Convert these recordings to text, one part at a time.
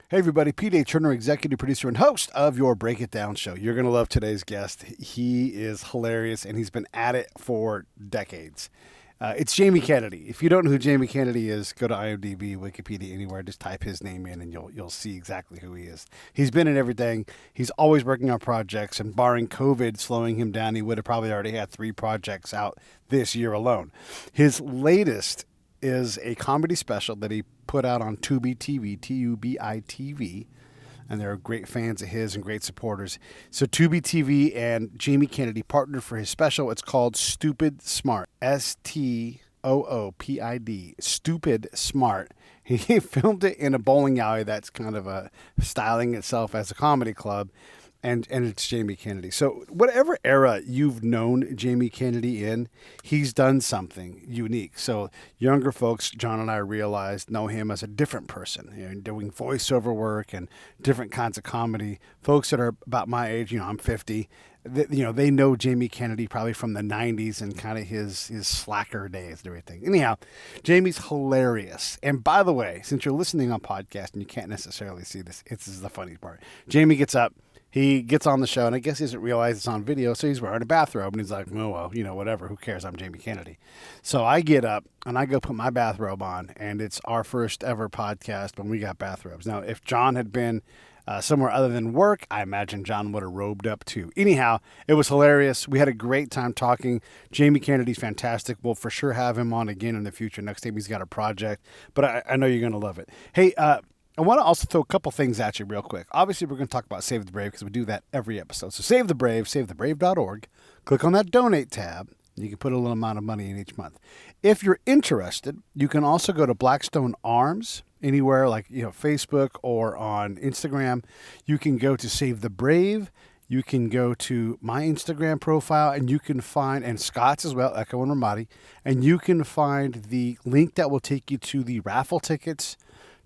Hey everybody, Pete A. Turner, executive producer and host of your Break It Down show. You're going to love today's guest. He is hilarious and he's been at it for decades. It's Jamie Kennedy. If you don't know who Jamie Kennedy is, go to IMDb, Wikipedia, anywhere. Just type his name in and you'll see exactly who he is. He's been in everything. He's always working on projects, and barring COVID slowing him down, he would have probably already had 3 projects out this year alone. His latest is a comedy special that he put out on Tubi TV, Tubi TV, and they're great fans of his and great supporters. So Tubi TV and Jamie Kennedy partnered for his special. It's called Stoopid Smart, Stoopid, Stoopid Smart. He filmed it in a bowling alley that's kind of styling itself as a comedy club. And it's Jamie Kennedy. So whatever era you've known Jamie Kennedy in, he's done something unique. So younger folks, John and I realized, know him as a different person, doing voiceover work and different kinds of comedy. Folks that are about my age, I'm 50, they know Jamie Kennedy probably from the 90s and kind of his slacker days and everything. Anyhow, Jamie's hilarious. And by the way, since you're listening on podcast and you can't necessarily see this is the funny part. Jamie gets up. He gets on the show, and I guess he doesn't realize it's on video, so he's wearing a bathrobe, and he's like, oh, well, whatever, who cares, I'm Jamie Kennedy. So I get up, and I go put my bathrobe on, and it's our first ever podcast when we got bathrobes. Now, if John had been somewhere other than work, I imagine John would have robed up too. Anyhow, it was hilarious. We had a great time talking. Jamie Kennedy's fantastic. We'll for sure have him on again in the future, next time he's got a project, but I know you're going to love it. Hey, I want to also throw a couple things at you real quick. Obviously, we're going to talk about Save the Brave because we do that every episode. So Save the Brave, savethebrave.org. Click on that donate tab. You can put a little amount of money in each month. If you're interested, you can also go to Blackstone Arms, anywhere like Facebook or on Instagram. You can go to Save the Brave. You can go to my Instagram profile, and you can find, and Scott's as well, Echo and Ramadi, and you can find the link that will take you to the raffle tickets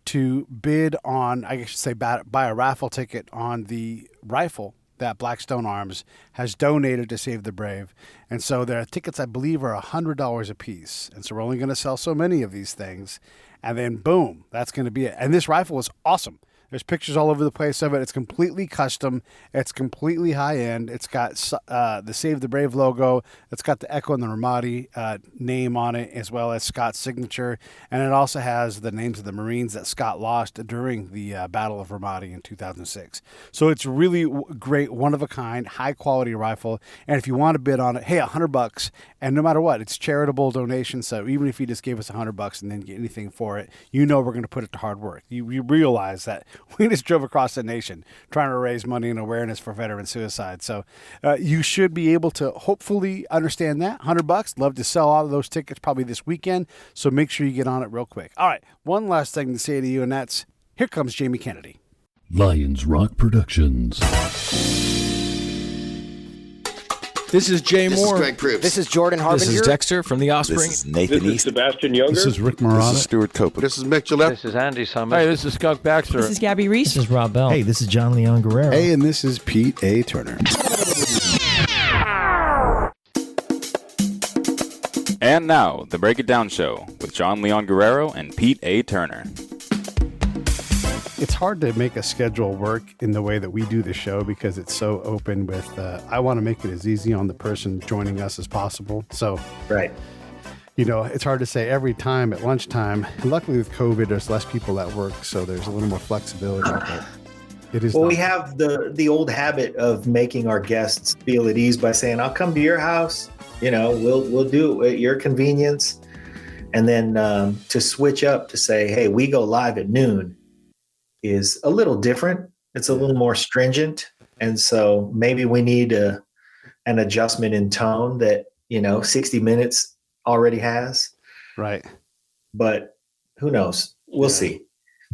to bid on, I should say, buy a raffle ticket on the rifle that Blackstone Arms has donated to Save the Brave. And so their tickets, I believe, are $100 a piece. And so we're only going to sell so many of these things. And then, boom, that's going to be it. And this rifle is awesome. There's pictures all over the place of it. It's completely custom. It's completely high-end. It's got the Save the Brave logo. It's got the Echo and the Ramadi name on it, as well as Scott's signature. And it also has the names of the Marines that Scott lost during the Battle of Ramadi in 2006. So it's really great, one-of-a-kind, high-quality rifle. And if you want to bid on it, hey, $100. And no matter what, it's charitable donation. So even if you just gave us $100 and didn't get anything for it, we're going to put it to hard work. You realize that we just drove across the nation trying to raise money and awareness for veteran suicide. So you should be able to hopefully understand that. $100. Love to sell all of those tickets probably this weekend. So make sure you get on it real quick. All right. One last thing to say to you, and that's, here comes Jamie Kennedy. Lions Rock Productions. This is Jay Moore. This is Greg Proops. This is Jordan Harbinger. This is Dexter from The Offspring. This is Nathan This East. is Sebastian Younger. This is Rick Marotta. This is Stuart Copeland. This is Mick Gillette. This is Andy Summers. Hey, this is Skunk Baxter. This is Gabby Reese. This is Rob Bell. Hey, this is John Leon Guerrero. Hey, and this is Pete A. Turner. And now, the Break It Down Show with John Leon Guerrero and Pete A. Turner. It's hard to make a schedule work in the way that we do the show because it's so open with, I want to make it as easy on the person joining us as possible. So, Right. It's hard to say every time at lunchtime. Luckily with COVID, there's less people at work, so there's a little more flexibility. But it is. Well, we have the old habit of making our guests feel at ease by saying, I'll come to your house. We'll do it at your convenience. And then to switch up to say, hey, we go live at noon is a little different. It's a little more stringent. And so maybe we need an adjustment in tone that, 60 Minutes already has. Right. But who knows? We'll see.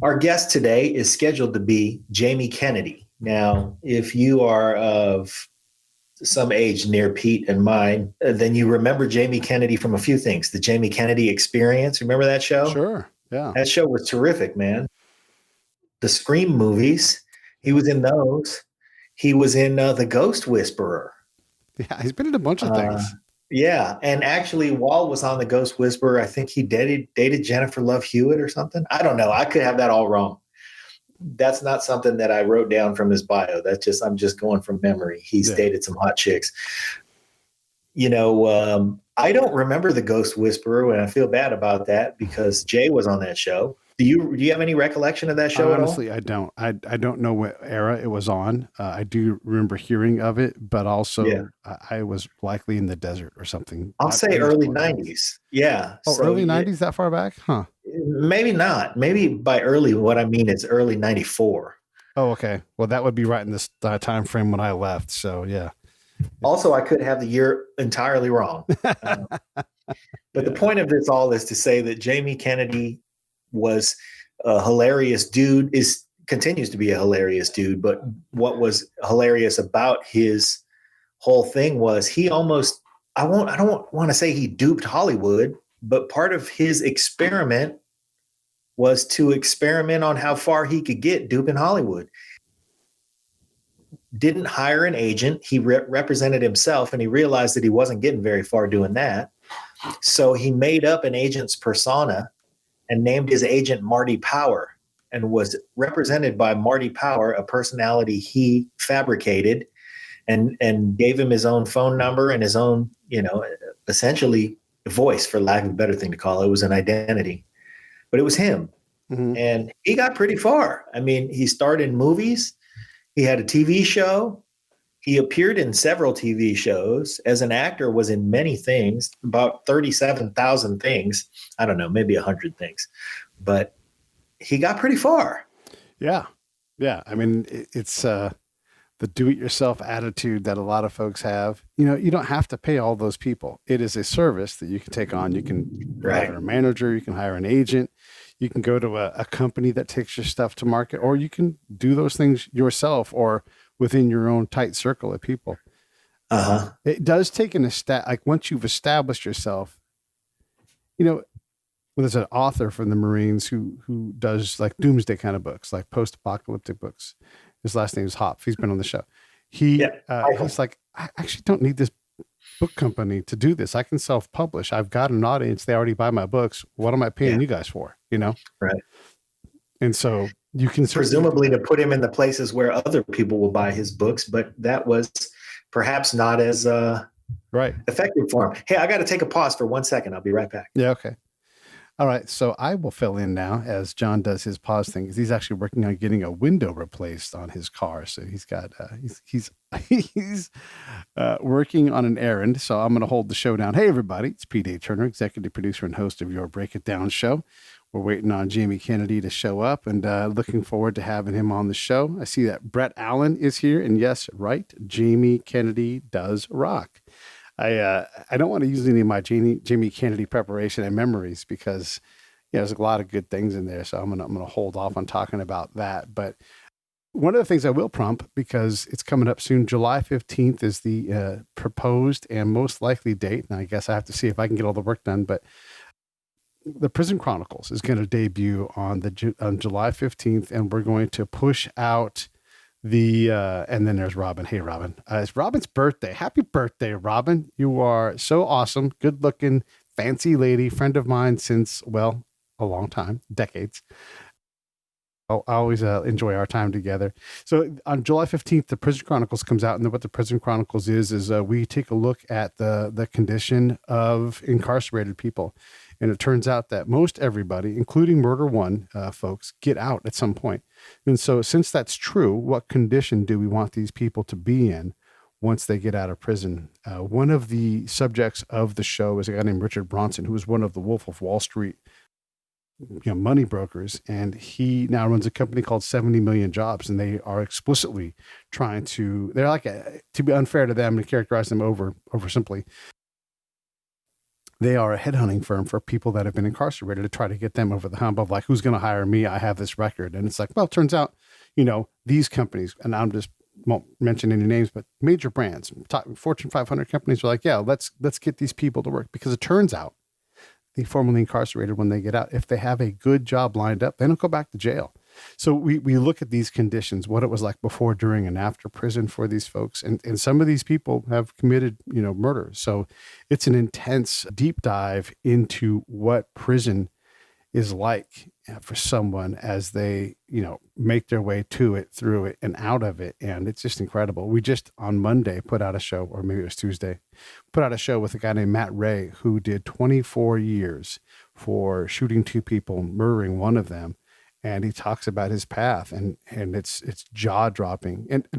Our guest today is scheduled to be Jamie Kennedy. Now, if you are of some age near Pete and mine, then you remember Jamie Kennedy from a few things. The Jamie Kennedy Experience. Remember that show? Sure. Yeah. That show was terrific, man. The Scream movies, he was in those. He was in The Ghost Whisperer. Yeah, he's been in a bunch of things. Yeah, and actually, Wall was on The Ghost Whisperer. I think he dated Jennifer Love Hewitt or something. I don't know. I could have that all wrong. that's not something that I wrote down from his bio. I'm just going from memory. He's dated some hot chicks. I don't remember the Ghost Whisperer, and I feel bad about that because Jay was on that show. Do you have any recollection of that show Honestly, at all? I don't. I don't know what era it was on. I do remember hearing of it, but also I was likely in the desert or something. I'll say early 90s. Yeah. Oh, early 90s, that far back? Huh. Maybe not. Maybe by early, what I mean is early 94. Oh, okay. Well, that would be right in this time frame when I left. So, yeah. Also, I could have the year entirely wrong. But the point of this all is to say that Jamie Kennedy was a hilarious dude, continues to be a hilarious dude. But what was hilarious about his whole thing was he almost, I don't want to say he duped Hollywood, but part of his experiment was to experiment on how far he could get duping Hollywood. Didn't hire an agent. He represented himself, and he realized that he wasn't getting very far doing that. So he made up an agent's persona and named his agent Marty Power, and was represented by Marty Power, a personality he fabricated, and gave him his own phone number and his own, essentially voice, for lack of a better thing to call it. It was an identity, but it was him. Mm-hmm. And he got pretty far. I mean, he starred in movies. He had a TV show. He appeared in several TV shows. As an actor, was in many things, about 37,000 things. I don't know, maybe 100 things. But he got pretty far. Yeah. Yeah. I mean, it's the do-it-yourself attitude that a lot of folks have. You don't have to pay all those people. It is a service that you can take on. You can hire a manager. You can hire an agent. You can go to a company that takes your stuff to market, or you can do those things yourself or within your own tight circle of people. It does take like once you've established yourself, there's an author from the Marines who does like doomsday kind of books, like post-apocalyptic books. His last name is Hopf. He's been on the show. He's like, I actually don't need this book company to do this. I can self-publish. I've got an audience. They already buy my books. What am I paying you guys for? Right. And so you can presumably to put him in the places where other people will buy his books, but that was perhaps not as effective for him. Hey, I got to take a pause for 1 second. I'll be right back. Yeah. Okay. All right. So I will fill in now as John does his pause thing, because he's actually working on getting a window replaced on his car. So he's got, he's working on an errand. So I'm going to hold the show down. Hey, everybody. It's Pete A. Turner, executive producer and host of your Break It Down show. We're waiting on Jamie Kennedy to show up, and looking forward to having him on the show. I see that Brett Allen is here, and yes, right, Jamie Kennedy does rock. I don't want to use any of my Jamie Kennedy preparation and memories because there's a lot of good things in there. So I'm gonna hold off on talking about that. But one of the things I will prompt, because it's coming up soon, July 15th is the proposed and most likely date. And I guess I have to see if I can get all the work done, but the Prison Chronicles is going to debut on July 15th, and we're going to push out and then there's Robin. Hey, Robin. It's Robin's birthday. Happy birthday, Robin. You are so awesome. Good looking, fancy lady, friend of mine since, a long time, decades. I always enjoy our time together. So on July 15th, the Prison Chronicles comes out. And then what the Prison Chronicles is we take a look at the condition of incarcerated people. And it turns out that most everybody, including Murder One folks, get out at some point. And so since that's true, what condition do we want these people to be in once they get out of prison? One of the subjects of the show is a guy named Richard Bronson, who was one of the Wolf of Wall Street money brokers. And he now runs a company called 70 Million Jobs. And they are explicitly trying they're like, to be unfair to them and characterize them over simply, they are a headhunting firm for people that have been incarcerated to try to get them over the hump of like, who's going to hire me? I have this record. And it's like, well, it turns out, these companies, and I'm just won't mention any names, but major brands, top Fortune 500 companies are like, yeah, let's get these people to work, because it turns out the formerly incarcerated, when they get out, if they have a good job lined up, they don't go back to jail. So we look at these conditions, what it was like before, during, and after prison for these folks. And some of these people have committed, murder. So it's an intense deep dive into what prison is like for someone as they, make their way to it, through it, and out of it. And it's just incredible. We just on Monday put out a show, or maybe it was Tuesday, put out a show with a guy named Matt Ray, who did 24 years for shooting two people, murdering one of them. And he talks about his path, and it's jaw dropping. And I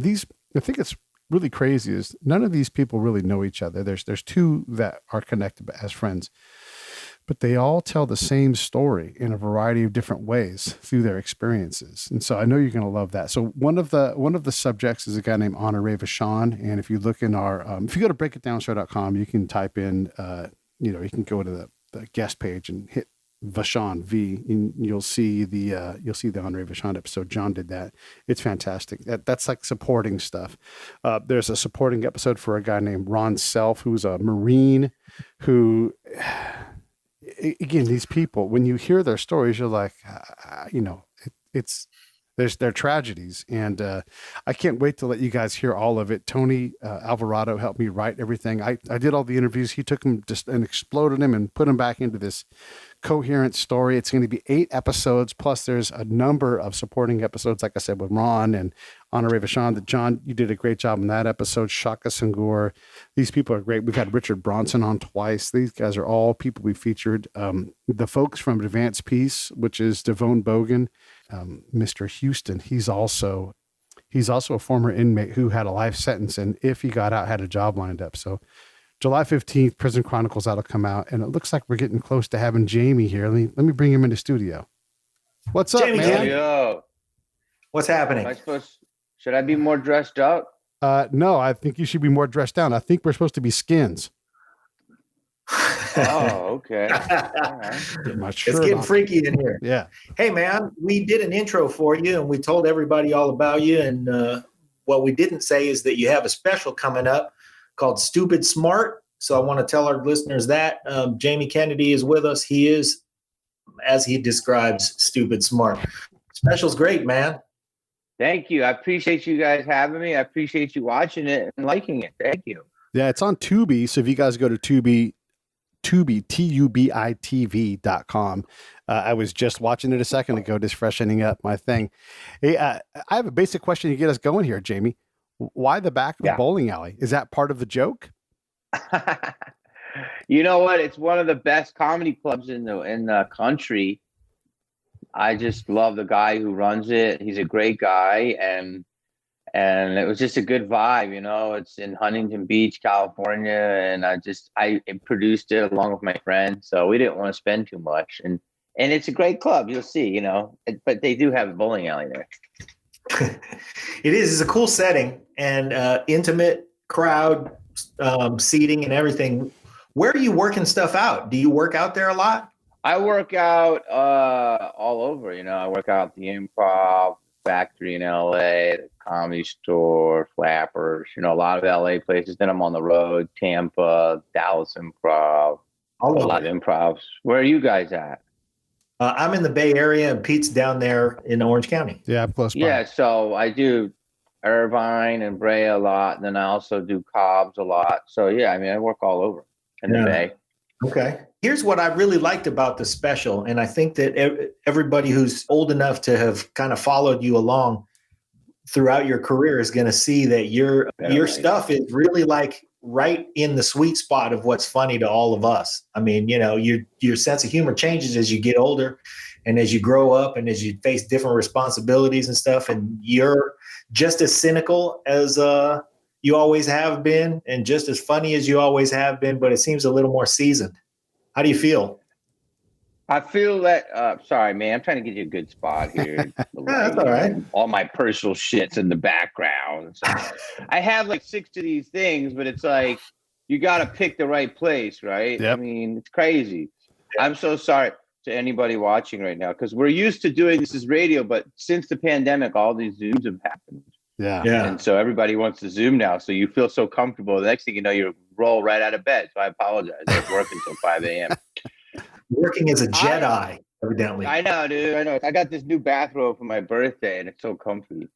think it's really crazy is none of these people really know each other. There's two that are connected as friends, but they all tell the same story in a variety of different ways through their experiences. And so I know you're going to love that. So one of the subjects is a guy named Honoré Vachon. And if you look in our, if you go to breakitdownshow.com, you can type in, you can go to the guest page and hit Vachon V, and you'll see the Honoré Vachon episode. John did that. It's fantastic. That's like supporting stuff. There's a supporting episode for a guy named Ron Self, who's a Marine who, again, these people, when you hear their stories, you're like, there's their tragedies. And I can't wait to let you guys hear all of it. Tony Alvarado helped me write everything. I did all the interviews. He took them and exploded them and put them back into this coherent story. It's going to be 8 episodes. Plus there's a number of supporting episodes, like I said, with Ron and Honoré Vachon. That John, you did a great job in that episode. Shaka Senghor. These people are great. We've had Richard Bronson on twice. These guys are all people we featured. The folks from Advanced Peace, which is Devone Bogan, Mr. Houston. He's also a former inmate who had a life sentence, and if he got out, had a job lined up. So July 15th, Prison Chronicles that'll come out, and it looks like we're getting close to having Jamie here. Let me bring him into studio. What's up, Jamie, man? Yo, What's happening? should I be more dressed up? No, I think you should be more dressed down. I think we're supposed to be skins. Oh, okay. All right. Get my It's shirt getting on. freaky in here. Yeah. Hey, man, we did an intro for you, and we told everybody all about you. And what we didn't say is that you have a special coming up called Stoopid Smart. So I want to tell our listeners that Jamie Kennedy is with us. He is, as he describes, Stoopid Smart. Special's great, man. Thank you. I appreciate you guys having me. I appreciate you watching it and liking it. Thank you. Yeah, it's on Tubi. So if you guys go to Tubi, TubiTV.com. I was just watching it a second ago, just freshening up my thing. Hey, I have a basic question to get us going here, Jamie. Why the back of the bowling alley? Is that part of the joke? You know what? It's one of the best comedy clubs in the country. I just love the guy who runs it. He's a great guy, and it was just a good vibe. It's in Huntington Beach, California, and I produced it along with my friend, so we didn't want to spend too much. And it's a great club. You'll see, but they do have a bowling alley there. It is. It's a cool setting and intimate crowd, seating and everything. Where are you working stuff out? Do you work out there a lot? I work out all over. I work out at the Improv, Factory in LA, the Comedy Store, Flappers, a lot of LA places. Then I'm on the road, Tampa, Dallas Improv, a lot of improvs. Where are you guys at? I'm in the Bay Area, and Pete's down there in Orange County. Yeah, I'm close by. Yeah, so I do Irvine and Brea a lot, and then I also do Cobb's a lot. So yeah, I work all over in the Bay. Okay. Here's what I really liked about the special, and I think that everybody who's old enough to have kind of followed you along throughout your career is going to see that your stuff is really like right in the sweet spot of what's funny to all of us. Your sense of humor changes as you get older and as you grow up and as you face different responsibilities and stuff. And you're just as cynical as you always have been and just as funny as you always have been, but it seems a little more seasoned. How do you feel? I feel that, sorry, man, I'm trying to get you a good spot here. That's all right. All my personal shit's in the background. So I have like 6 of these things, but it's like, you got to pick the right place, right? Yep. It's crazy. I'm so sorry to anybody watching right now, because we're used to doing this as radio, but since the pandemic, all these Zooms have happened. Yeah. And so everybody wants to Zoom now. So you feel so comfortable. The next thing you know, you roll right out of bed. So I apologize. I was working until 5 a.m. Working as a Jedi, evidently. I know, dude. I know. I got this new bathrobe for my birthday, and it's so comfy.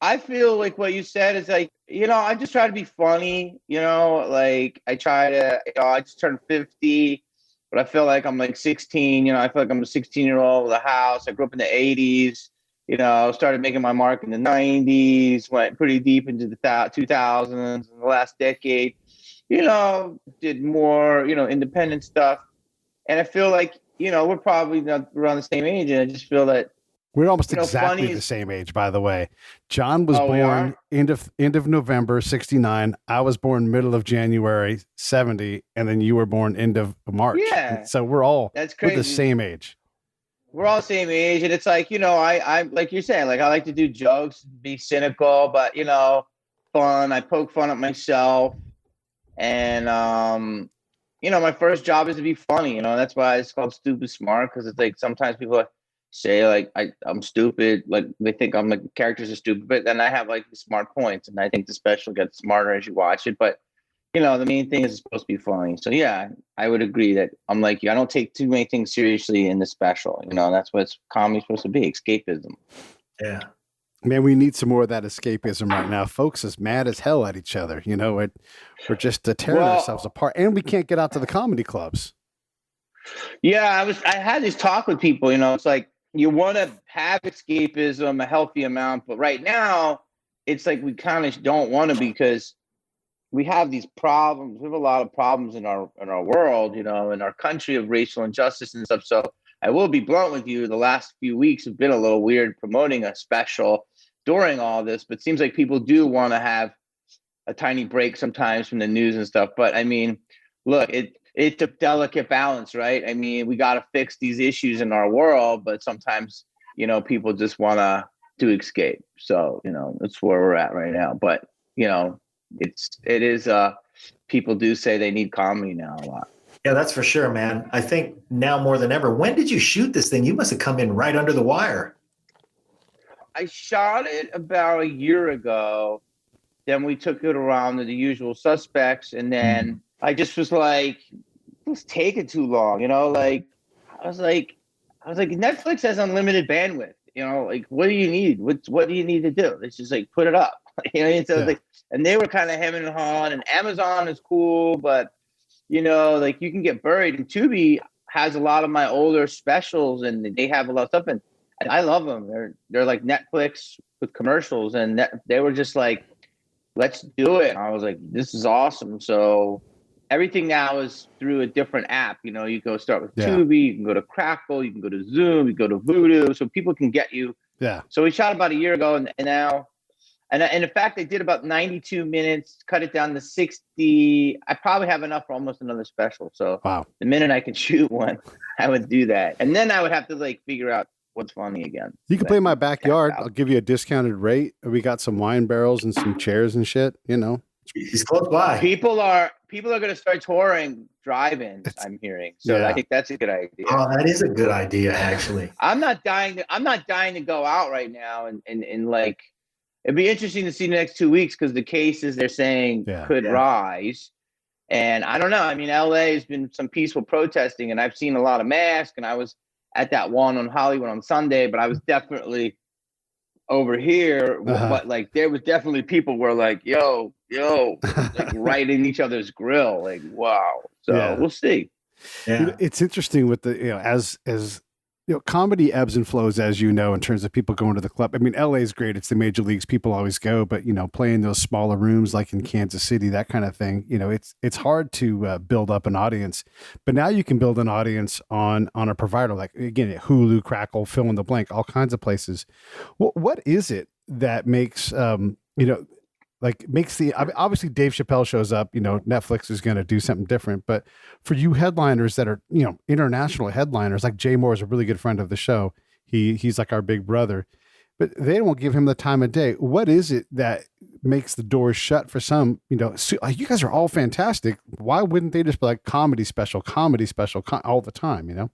I feel like what you said is like, I just try to be funny. Like I try to, I just turned 50. but I feel like I'm like 16. You know, I feel like I'm a 16-year-old with a house. I grew up in the 80s. You know, started making my mark in the 90s. Went pretty deep into the 2000s in the last decade. You know, did more independent stuff, and I feel like we're probably not around the same age, and I just feel that We're almost exactly funny the is. same age, by the way. John was Oh, we born are? end of November 69. I was born middle of January 70, and then you were born end of March. And Yeah, so that's we're the crazy. same age. We're all the same age, and it's like I like you're saying, like I like to do jokes, be cynical, but fun. I poke fun at myself, and my first job is to be funny. That's why it's called Stupid Smart, because it's like sometimes people say like I'm stupid, like they think I'm like characters are stupid, but then I have like smart points, and I think the special gets smarter as you watch it. But the main thing is it's supposed to be funny. So yeah, I would agree that I'm like you. I don't take too many things seriously in the special. That's what comedy's supposed to be, escapism. Yeah. Man, we need some more of that escapism right now. Folks is mad as hell at each other. We're just tearing ourselves apart, and we can't get out to the comedy clubs. Yeah, I had this talk with people. It's like you want to have escapism, a healthy amount, but right now it's like we kind of don't want to, because we have these problems. We have a lot of problems in our world, in our country, of racial injustice and stuff. So I will be blunt with you. The last few weeks have been a little weird promoting a special during all this, but it seems like people do want to have a tiny break sometimes from the news and stuff. But I mean, look, it's a delicate balance, right? I mean, we got to fix these issues in our world, but sometimes, people just want to escape. So, that's where we're at right now. But, it is people do say they need comedy now a lot. Yeah, that's for sure, man. I think now more than ever. When did you shoot this thing? You must have come in right under the wire. I shot it about a year ago. Then we took it around to the usual suspects, and then I just was like, it's taking too long, like I was like Netflix has unlimited bandwidth, like what do you need? What do you need to do? It's just like put it up. So like, and they were kind of hemming and hawing, and Amazon is cool, but like you can get buried, and Tubi has a lot of my older specials, and they have a lot of stuff, and I love them. They're like Netflix with commercials, and they were just like, let's do it. And I was like, this is awesome. So everything now is through a different app. You go start with Tubi, you can go to Crackle, you can go to Zoom, you go to Vudu, so people can get you. Yeah. So we shot about a year ago, and now, and in fact, I did about 92 minutes, cut it down to 60. I probably have enough for almost another special. So wow, the minute I could shoot one, I would do that. And then I would have to like figure out what's funny again. You can play in my backyard. I'll give you a discounted rate. We got some wine barrels and some chairs and shit, He's close by. People are going to start touring drive-ins, I'm hearing. So I think that's a good idea. Oh, that is a good idea, actually. I'm not dying to go out right now, and like it'd be interesting to see the next 2 weeks, because the cases they're saying could rise. And I don't know. I mean, LA has been some peaceful protesting, and I've seen a lot of masks, and I was at that one on Hollywood on Sunday, but I was definitely over here. But like, there was definitely people were like, yo, like right in each other's grill. Like, wow. So we'll see. Yeah. It's interesting with the, as comedy ebbs and flows, as in terms of people going to the club. I mean, LA is great. It's the major leagues. People always go, but playing those smaller rooms like in Kansas City, that kind of thing, it's hard to build up an audience, but now you can build an audience on a provider, like again, Hulu, Crackle, fill in the blank, all kinds of places. What is it that makes, obviously Dave Chappelle shows up, Netflix is going to do something different, but for you headliners that are, international headliners, like Jay Moore is a really good friend of the show. He's like our big brother, but they don't give him the time of day. What is it that makes the doors shut for some, you guys are all fantastic. Why wouldn't they just be like comedy special all the time,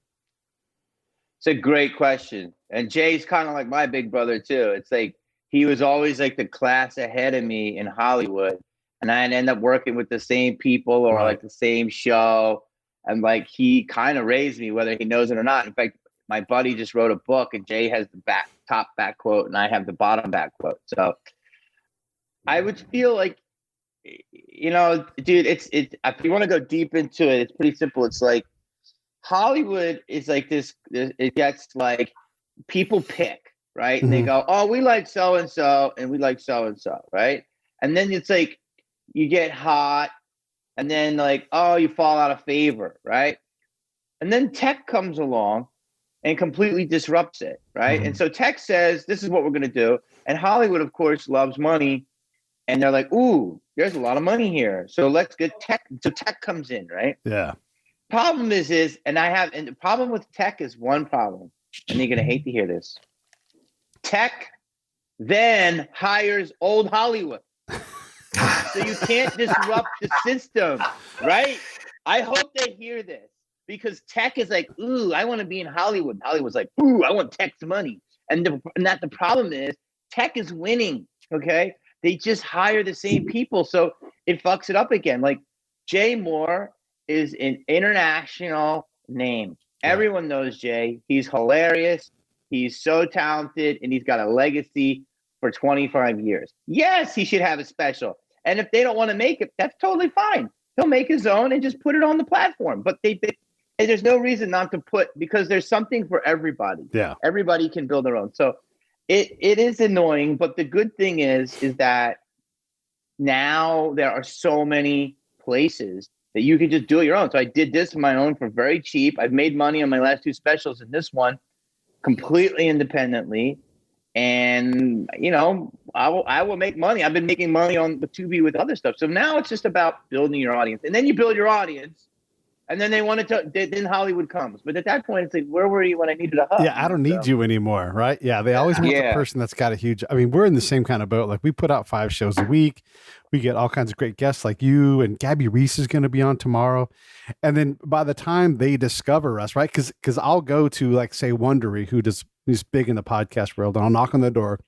It's a great question. And Jay's kind of like my big brother too. It's like, he was always like the class ahead of me in Hollywood, and I'd end up working with the same people or like the same show. And like, he kind of raised me, whether he knows it or not. In fact, my buddy just wrote a book, and Jay has the top back quote, and I have the bottom back quote. So I would feel like, dude, it's if you want to go deep into it, it's pretty simple. It's like, Hollywood is like this. It gets like people pick, right? And they go, oh, we like so and so, and we like so and so, right? And then it's like you get hot, and then like, oh, you fall out of favor, right? And then tech comes along and completely disrupts it, right? And so tech says, this is what we're going to do. And Hollywood, of course, loves money. And they're like, ooh, there's a lot of money here. So let's get tech. So tech comes in, right? Yeah. Problem is, and the problem with tech is one problem. And you're going to hate to hear this. Tech then hires old Hollywood. So you can't disrupt the system, right? I hope they hear this. Because tech is like, ooh, I want to be in Hollywood. Hollywood's like, ooh, I want tech's money. And the problem is tech is winning, okay? They just hire the same people. So it fucks it up again. Like Jay Moore is an international name. Everyone knows Jay. He's hilarious. He's so talented, and he's got a legacy for 25 years. Yes, he should have a special. And if they don't want to make it, that's totally fine. He'll make his own and just put it on the platform. But and there's no reason not to because there's something for everybody. Yeah. Everybody can build their own. So it is annoying, but the good thing is that now there are so many places that you can just do it your own. So I did this on my own for very cheap. I've made money on my last two specials and this one completely independently. And, I will make money. I've been making money on the Tubi with other stuff. So now it's just about building your audience. And then you build your audience. And then then Hollywood comes. But at that point, it's like, where were you when I needed a hug? Yeah, I don't need you anymore, right? Yeah, they always want the person that's got a huge... I mean, we're in the same kind of boat. Like, we put out 5 shows a week. We get all kinds of great guests like you, and Gabby Reese is going to be on tomorrow. And then by the time they discover us, right? Because I'll go to, like, say, Wondery, who's big in the podcast world, and I'll knock on the door.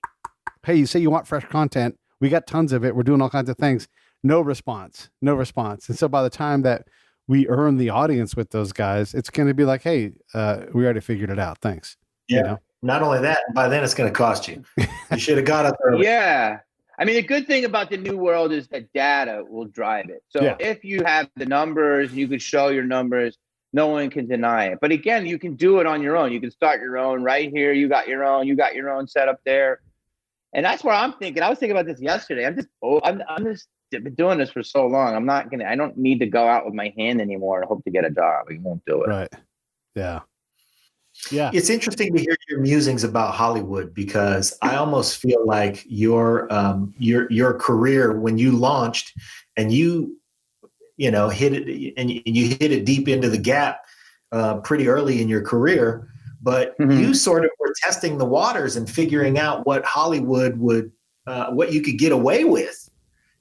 Hey, you say you want fresh content. We got tons of it. We're doing all kinds of things. No response. And so by the time that we earn the audience with those guys, it's going to be like, hey, we already figured it out. Thanks. Yeah. Not only that, by then it's going to cost you. You should have got up early. Yeah. I mean, the good thing about the new world is that data will drive it. So if you have the numbers, you can show your numbers, no one can deny it. But again, you can do it on your own. You can start your own right here. You got your own setup there. And that's where I'm thinking. I was thinking about this yesterday. I'm just been doing this for so long. I don't need to go out with my hand anymore and hope to get a job. We won't do it. Right. Yeah. It's interesting to hear your musings about Hollywood, because I almost feel like your career, when you launched and you hit it, and you hit it deep into the gap pretty early in your career, but you sort of were testing the waters and figuring out what Hollywood would what you could get away with.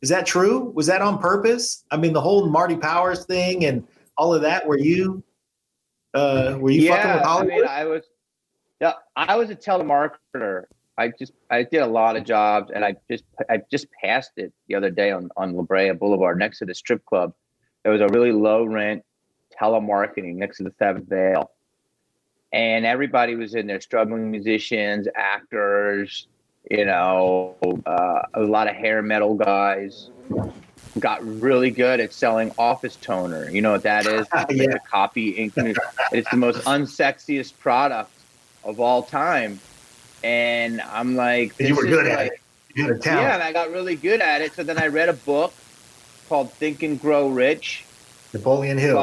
Is that true? Was that on purpose? I mean, the whole Marty Powers thing and all of that. Were you fucking with Hollywood? I mean, I was a telemarketer. I did a lot of jobs, and I just passed it the other day on La Brea Boulevard next to the strip club. There was a really low rent telemarketing next to the Seventh Veil, and everybody was in there, struggling musicians, actors. A lot of hair metal guys got really good at selling office toner. You know what that is? It's a copy ink. It's the most unsexiest product of all time. And I'm like, you were good at it. You had a talent. Yeah, and I got really good at it. So then I read a book called Think and Grow Rich. Napoleon Hill.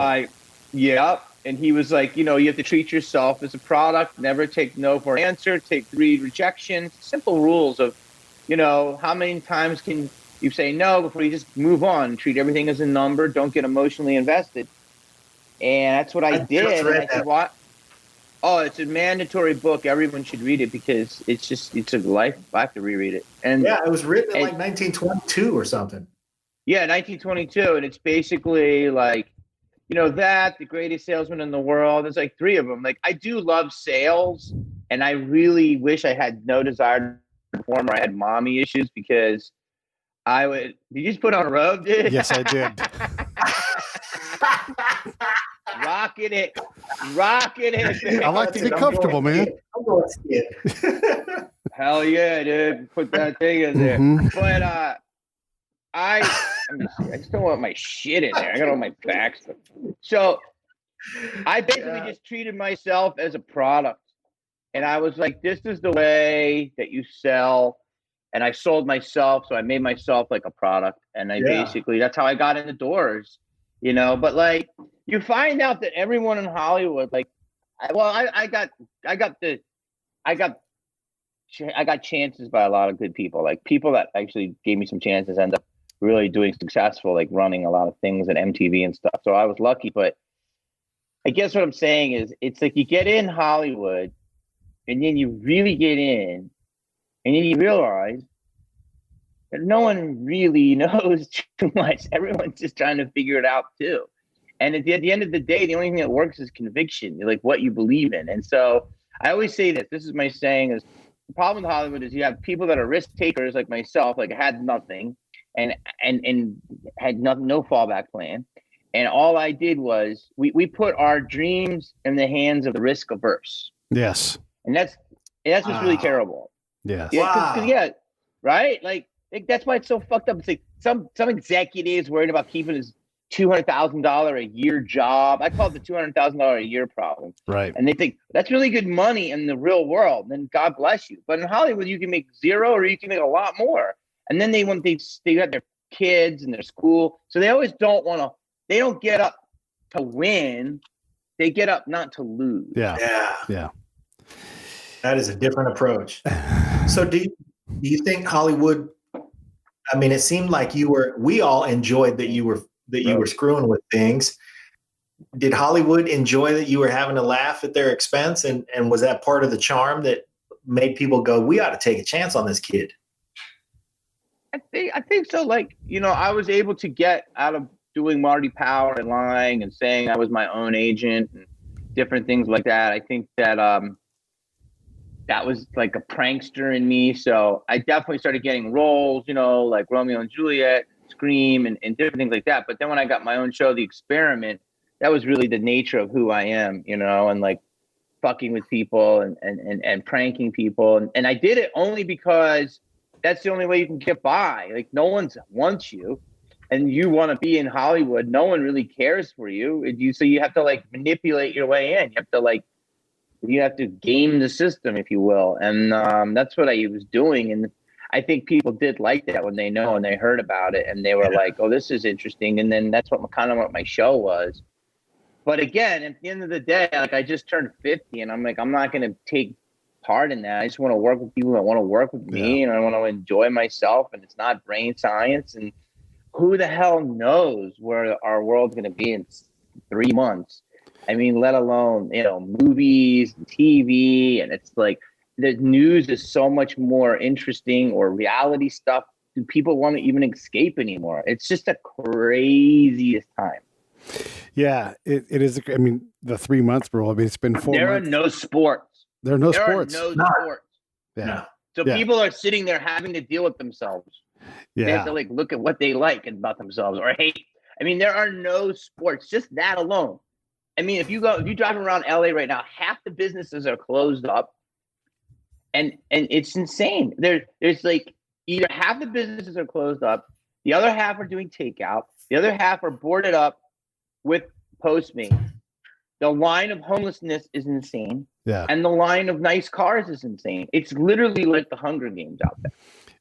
And he was like, you have to treat yourself as a product. Never take no for an answer. Take 3 rejections. Simple rules of, how many times can you say no before you just move on? Treat everything as a number. Don't get emotionally invested. And that's what I did. And I said, what? Oh, it's a mandatory book. Everyone should read it because it's a life. I have to reread it. And it was written in like 1922 or something. Yeah, 1922. And it's basically like, the greatest salesman in the world. There's like 3 of them. Like, I do love sales, and I really wish I had no desire to perform, or I had mommy issues, because I would. Did you just put on a robe, dude? Yes, I did. Rocking it. I like to be comfortable, man. I'm going to see it. Hell yeah, dude. Put that thing in there. But I just don't want my shit in there. I got all my back stuff. So I basically just treated myself as a product. And I was like, this is the way that you sell. And I sold myself. So I made myself like a product. And I basically, that's how I got in the doors, but like you find out that everyone in Hollywood, like, I got chances by a lot of good people, like people that actually gave me some chances, end up really doing successful, like running a lot of things at MTV and stuff. So I was lucky, but I guess what I'm saying is it's like you get in Hollywood and then you really get in and then you realize that no one really knows too much. Everyone's just trying to figure it out too. And at the end of the day, the only thing that works is conviction, like what you believe in. And so I always say this is my saying is the problem with Hollywood is you have people that are risk takers like myself, like had nothing and had no fallback plan. And all I did was we put our dreams in the hands of the risk averse. Yes. And that's just really terrible. Yes. Yeah, cause, right? Like that's why it's so fucked up. It's like some executives worried about keeping his $200,000 a year job. I call it the $200,000 a year problem. Right. And they think that's really good money in the real world. Then God bless you. But in Hollywood, you can make zero or you can make a lot more. And then they got their kids and their school. So they always they don't get up to win. They get up not to lose. Yeah. That is a different approach. So do you think Hollywood, I mean, it seemed like we all enjoyed that you were screwing with things. Did Hollywood enjoy that you were having a laugh at their expense? And was that part of the charm that made people go, we ought to take a chance on this kid? I think so. Like, I was able to get out of doing Marty Power and lying and saying I was my own agent and different things like that. I think that that was like a prankster in me. So I definitely started getting roles, like Romeo and Juliet, Scream, and different things like that. But then when I got my own show, The Experiment, that was really the nature of who I am, and like fucking with people and pranking people. And I did it only because that's the only way you can get by. Like no one wants you and you want to be in Hollywood. No one really cares for you. So you have to like manipulate your way in. You have to game the system, if you will. And that's what I was doing. And I think people did like that when they know and they heard about it and they were like, oh, this is interesting. And then that's what my show was. But again, at the end of the day, like I just turned 50 and I'm like, I'm not going to take part in that. I just want to work with people that want to work with me and I want to enjoy myself, and it's not brain science. And who the hell knows where our world's going to be in 3 months? I mean, let alone, movies, TV, and it's like the news is so much more interesting, or reality stuff. Do people want to even escape anymore? It's just the craziest time. Yeah, it is. I mean, the 3 months, bro. I mean, it's been 4 months. There are no sports. There are no sports. Yeah. No. So people are sitting there having to deal with themselves. Yeah. They have to like look at what they like about themselves or hate. I mean, there are no sports. Just that alone. I mean, if you drive around LA right now, half the businesses are closed up, and it's insane. There's like either half the businesses are closed up, the other half are doing takeout, the other half are boarded up with Postmates. The line of homelessness is insane. Yeah. And the line of nice cars is insane. It's literally like the Hunger Games out there.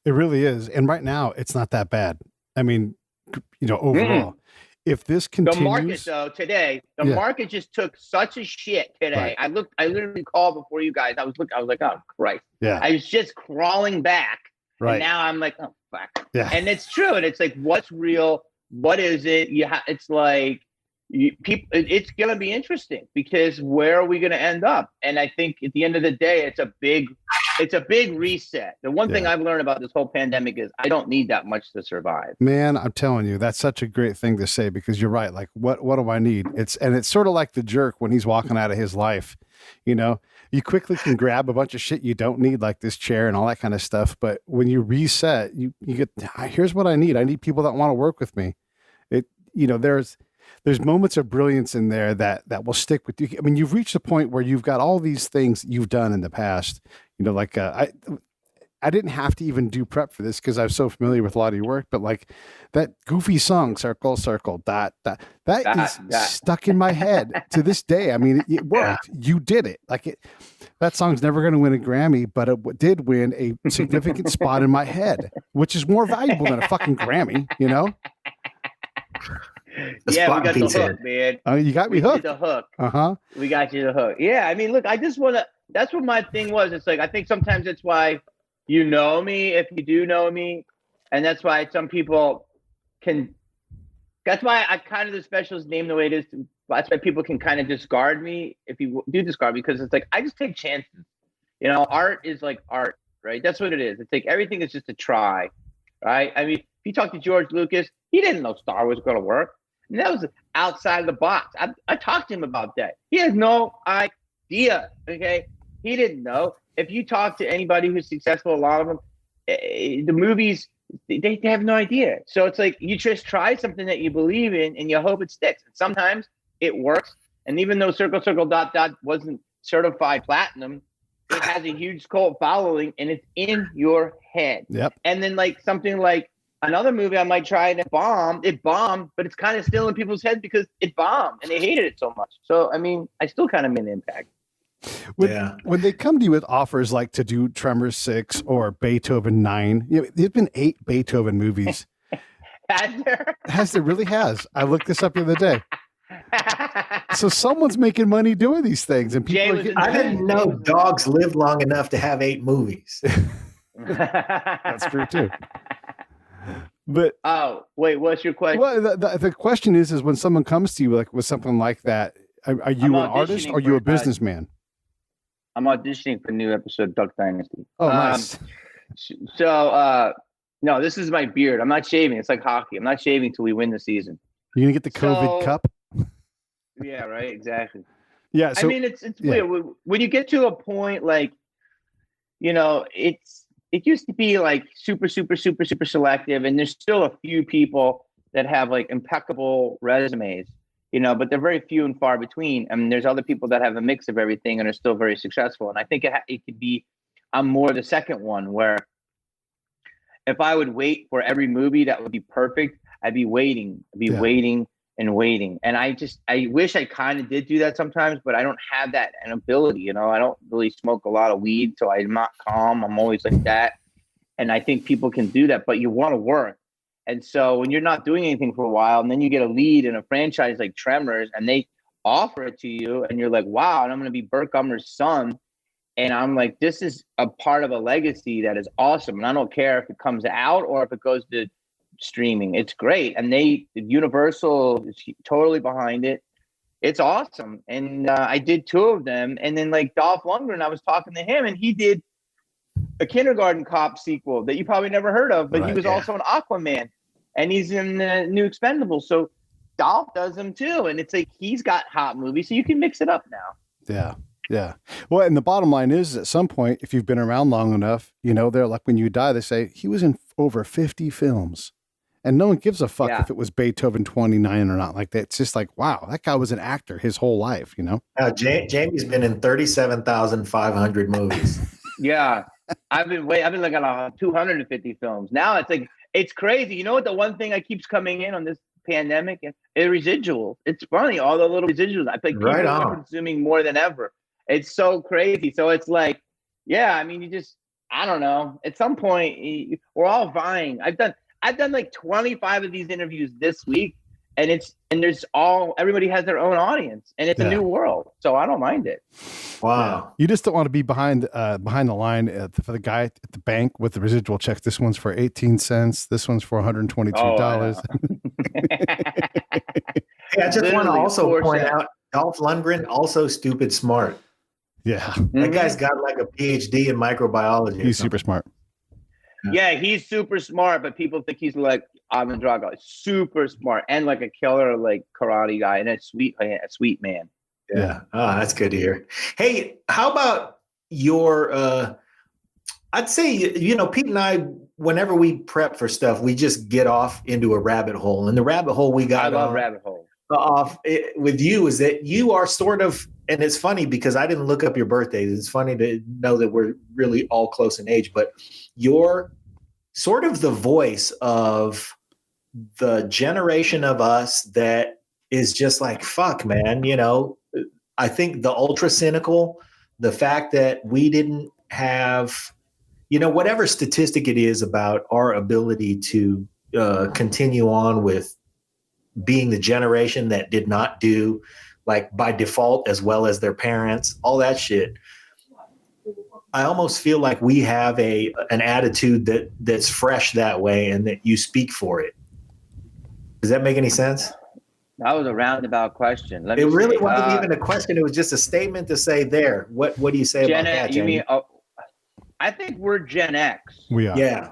It really is. And right now, it's not that bad. I mean, overall, if this continues. The market, though, today, the market just took such a shit today. Right. I literally called before you guys. I was like, oh, Christ. Yeah. I was just crawling back. Right. And now I'm like, oh, fuck. Yeah. And it's true. And it's like, what's real? What is it? It's like, it's going to be interesting because where are we going to end up? And I think at the end of the day, it's a big reset. The one thing I've learned about this whole pandemic is I don't need that much to survive. Man, I'm telling you, that's such a great thing to say because you're right. Like, what do I need? It's sort of like the jerk when he's walking out of his life. You quickly can grab a bunch of shit you don't need, like this chair and all that kind of stuff. But when you reset, you get, here's what I need. I need people that want to work with me. There's moments of brilliance in there that will stick with you. I mean, you've reached a point where you've got all these things you've done in the past, I didn't have to even do prep for this because I was so familiar with a lot of your work, but like that goofy song, circle, circle, dot, dot, that is stuck in my head to this day. I mean, it worked. You did it. That song's never going to win a Grammy, but it did win a significant spot in my head, which is more valuable than a fucking Grammy, you know? Yeah, we got the hook, man. Oh, you got me hooked. The hook. Uh-huh. We got you the hook. Yeah, I mean, look, I just want to, that's what my thing was. It's like, I think sometimes that's why you know me, if you do know me. And that's why some people can, that's why I kind of the specials name the way it is. That's why people can kind of discard me if you do discard me, because it's like, I just take chances. You know, art is like art, right? That's what it is. It's like everything is just a try, right? I mean, if you talk to George Lucas, he didn't know Star Wars was going to work. And that was outside the box. I talked to him about that. He has no idea, okay? He didn't know. If you talk to anybody who's successful, a lot of them, the movies, they have no idea. So it's like you just try something that you believe in and you hope it sticks. And sometimes it works. And even though Circle, Circle, Dot, Dot wasn't certified platinum, it has a huge cult following and it's in your head. Yep. And then like something like another movie I might try and it bombed, but it's kind of still in people's heads because it bombed and they hated it so much. So, I mean, I still kind of made an impact. When they come to you with offers like to do Tremors 6 or Beethoven 9, you know, there's been 8 Beethoven movies. Has there? There really has. I looked this up the other day. So someone's making money doing these things, and people are getting I didn't know dogs lived long enough to have 8 movies. That's true too. But oh, wait, what's your question? Well, the question is when someone comes to you like with something like that, are you an artist or are you a businessman? I'm auditioning for a new episode of Duck Dynasty. Oh, nice. So, no, this is my beard. I'm not shaving. It's like hockey. I'm not shaving till we win the season. You're gonna get the COVID cup. Yeah, right. Exactly. Yeah. So, I mean, it's weird when you get to a point like, you know, it used to be like super selective, and there's still a few people that have like impeccable resumes, you know, but they're very few and far between. I mean, there's other people that have a mix of everything and are still very successful. And I think it could be, I'm more the second one, where if I would wait for every movie that would be perfect, I'd be waiting, waiting and waiting. And I wish I kind of did do that sometimes, but I don't have that ability. You know, I don't really smoke a lot of weed, so I'm not calm. I'm always like that. And I think people can do that, but you want to work. And so when you're not doing anything for a while, and then you get a lead in a franchise like Tremors, and they offer it to you, and you're like, wow, and I'm going to be Burt Gummer's son. And I'm like, this is a part of a legacy that is awesome. And I don't care if it comes out or if it goes to streaming. It's great. And Universal is totally behind it. It's awesome. And I did 2 of them. And then like Dolph Lundgren, I was talking to him, and he did a Kindergarten Cop sequel that you probably never heard of, but he was also an Aquaman, and he's in the new Expendables. So Dolph does them too. And it's like, he's got hot movies, so you can mix it up now. Yeah. Yeah. Well, and the bottom line is at some point, if you've been around long enough, you know, they're like, when you die, they say he was in over 50 films. And no one gives a fuck if it was Beethoven 29 or not like that. It's just like, wow, that guy was an actor his whole life, you know? Jamie's been in 37,500 movies. Yeah. I've been like on 250 films. Now it's like, it's crazy. You know what? The one thing that keeps coming in on this pandemic is residuals. It's funny. All the little residuals. I think people are consuming more than ever. It's so crazy. So it's like, yeah, I mean, I don't know. At some point we're all vying. I've done like 25 of these interviews this week, and everybody has their own audience, and it's a new world. So I don't mind it. Wow. You just don't want to be behind the line for the guy at the bank with the residual checks. This one's for 18 cents. This one's for $122. Hey, I just want to also point out Dolph Lundgren, also Stoopid Smart. Yeah. That guy's got like a PhD in microbiology. He's super smart. Yeah, he's super smart, but people think he's like Ivan Drago. Super smart and like a killer, like karate guy, and a sweet man. Yeah. Oh, that's good to hear. Hey, how about your? I'd say Pete and I, whenever we prep for stuff, we just get off into a rabbit hole, and the rabbit hole we got. I love rabbit holes. With you is that you are sort of and it's funny because I didn't look up your birthdays. It's funny to know that we're really all close in age, but you're sort of the voice of the generation of us that is just like, fuck, man. I think the ultra cynical, the fact that we didn't have, whatever statistic it is about our ability to continue on with being the generation that did not do like by default as well as their parents, all that shit. I almost feel like we have an attitude that's fresh that way and that you speak for it. Does that make any sense? That was a roundabout question. It really wasn't even a question. It was just a statement to say there. What do you say about that, Jamie? You mean, I think we're Gen X. We are. Yeah.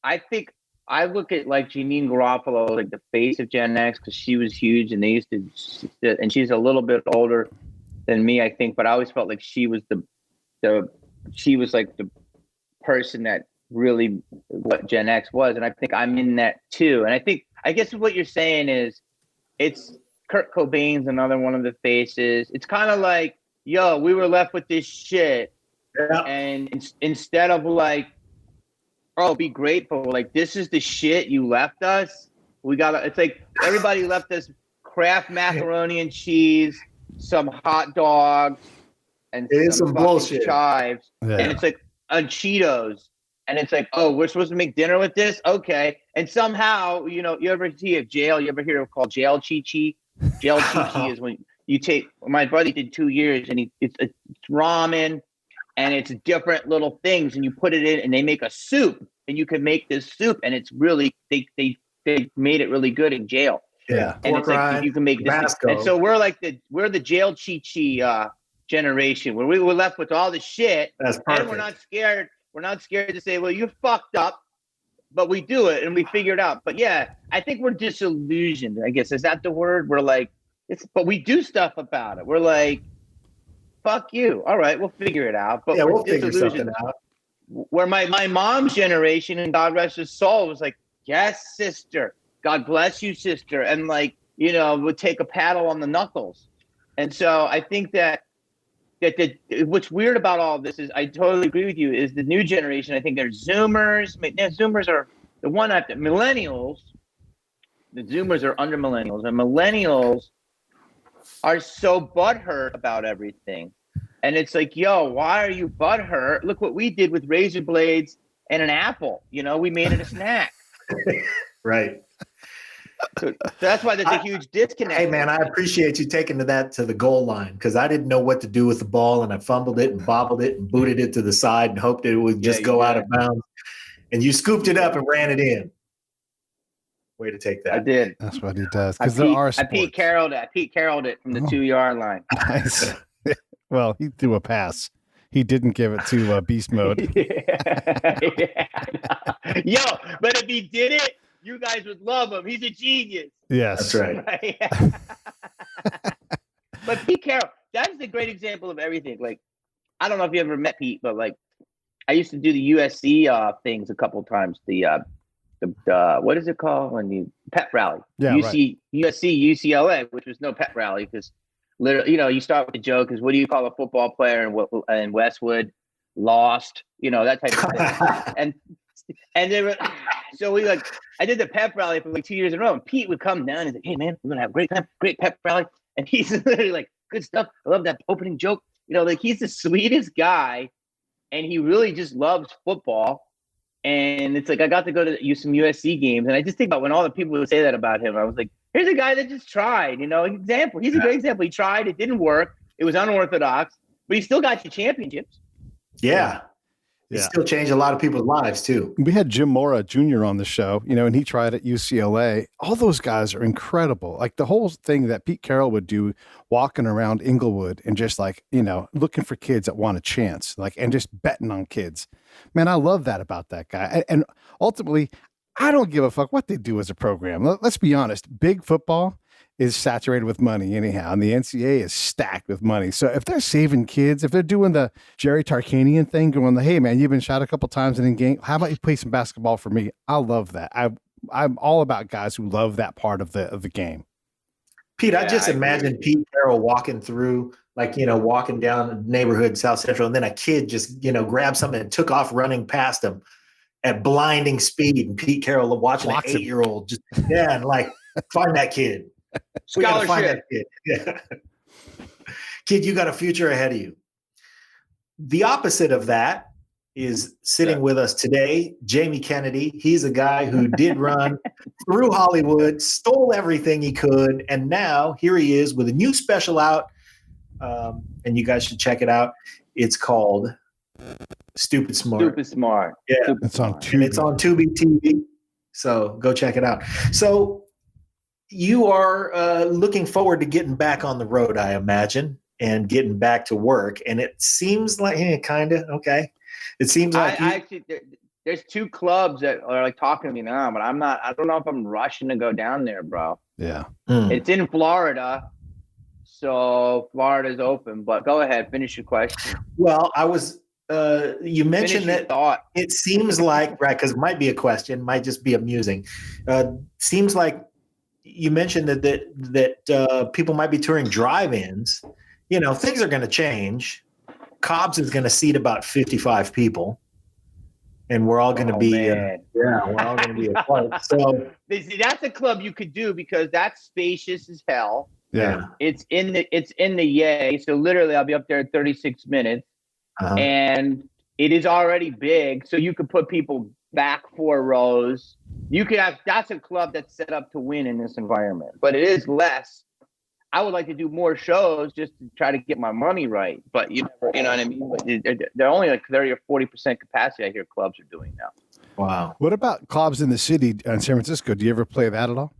I think I look at like Janine Garofalo, like the face of Gen X, because she was huge and they used to, and she's a little bit older than me, I think, but I always felt like she was she was like the person that really what Gen X was. And I think I'm in that too. And I guess what you're saying is it's Kurt Cobain's another one of the faces. It's kind of like, yo, we were left with this shit. Yeah. And instead of like, oh, be grateful. Like, this is the shit you left us. It's like everybody left us Kraft macaroni and cheese, some hot dogs, and some bullshit chives. Yeah. And it's like on Cheetos. And it's like, oh, we're supposed to make dinner with this? Okay. And somehow, you ever see a jail, you ever hear it called jail chi-chi? Jail chi-chi is when you take, my buddy did 2 years and it's ramen and it's different little things and you put it in and they make a soup and you can make this soup and it's really, they made it really good in jail. Yeah. And it's like, you can make this. And so we're the jail chi-chi generation where we were left with all the shit. That's perfect. And we're not scared. We're not scared to say, well, you fucked up, but we do it and we figure it out. But yeah, I think we're disillusioned, I guess. Is that the word? We're like, but we do stuff about it. We're like, fuck you. All right, we'll figure it out. But yeah, we'll figure something out. Where my mom's generation, and God rest his soul, was like, yes, sister. God bless you, sister. And like, would take a paddle on the knuckles. And so I think that what's weird about all of this is I totally agree with you is the new generation. I think they're Zoomers. Zoomers are the one after millennials. The Zoomers are under millennials, and millennials are so butthurt about everything. And it's like, yo, why are you butthurt? Look what we did with razor blades and an apple. We made it a snack. Right. So that's why there's a huge disconnect. Hey, man, I appreciate you taking that to the goal line because I didn't know what to do with the ball and I fumbled it and bobbled it and booted it to the side and hoped it would just go out of bounds. And you scooped it up and ran it in. Way to take that. I did. That's what he does. Because there are sports. I Pete Carrolled it from the 2-yard line. Nice. Well, he threw a pass. He didn't give it to beast mode. Yeah. Yo, but if he did it, you guys would love him. He's a genius. Yes. That's right. But Pete Carroll, that's the great example of everything. Like, I don't know if you ever met Pete, but like, I used to do the USC things a couple of times. The what is it called when you pep rally? Yeah, USC, UCLA, which was no pep rally because literally, you start with the joke is what do you call a football player in Westwood? Lost, that type of thing. And they were, so I did the pep rally for like 2 years in a row. And Pete would come down and he's like, hey man, we're gonna have a great pep rally. And he's literally like, good stuff. I love that opening joke. He's the sweetest guy, and he really just loves football. And it's like I got to go to some USC games, and I just think about when all the people would say that about him. I was like, here's a guy that just tried. Example. He's a great example. He tried. It didn't work. It was unorthodox, but he still got you championships. Yeah. It still changed a lot of people's lives too. We had Jim Mora Jr. on the show, and he tried at UCLA. All those guys are incredible. Like the whole thing that Pete Carroll would do, walking around Inglewood and just like, looking for kids that want a chance, and just betting on kids. Man, I love that about that guy. And ultimately, I don't give a fuck what they do as a program. Let's be honest. Big football is saturated with money anyhow, and the NCAA is stacked with money. So if they're saving kids, if they're doing the Jerry Tarkanian thing, going, hey man, you've been shot a couple times in a game. How about you play some basketball for me? I love that. I'm all about guys who love that part of the game. Pete, I just imagine Pete Carroll walking through like, walking down the neighborhood, South Central, and then a kid just, grabbed something and took off running past him at blinding speed. And Pete Carroll watching an 8-year-old just, and like, find that kid. We gotta find that kid. Yeah. Kid, you got a future ahead of you. The opposite of that is sitting with us today, Jamie Kennedy. He's a guy who did run through Hollywood, stole everything he could, and now here he is with a new special out, and you guys should check it out. It's called Stoopid Smart. Stoopid Smart. Yeah, It's on Tubi. and it's on Tubi TV. So go check it out. So you are looking forward to getting back on the road, I imagine, and getting back to work. And it seems like kind of okay. It seems like actually, there's 2 clubs that are like talking to me now, but I don't know if I'm rushing to go down there, bro. Yeah. It's in Florida. So Florida's open, but go ahead, finish your question. Well, I was, you mentioned Finish your that thought. it seems like, right, because it might be a question, might just be amusing. Seems like you mentioned that people might be touring drive-ins. Things are going to change. Cobb's is going to seat about 55 people, and we're all going to be, we're all going to be apart. So See, that's a club you could do because that's spacious as hell. Yeah. It's in the yay. So literally, I'll be up there in 36 minutes, and it is already big. So you could put people back 4 rows. You could have. That's a club that's set up to win in this environment, but it is less. I would like to do more shows just to try to get my money right, but you know what I mean. They're only like 30 or 40% capacity. I hear clubs are doing now. wow. What about clubs in the city in San Francisco? Do you ever play that at all?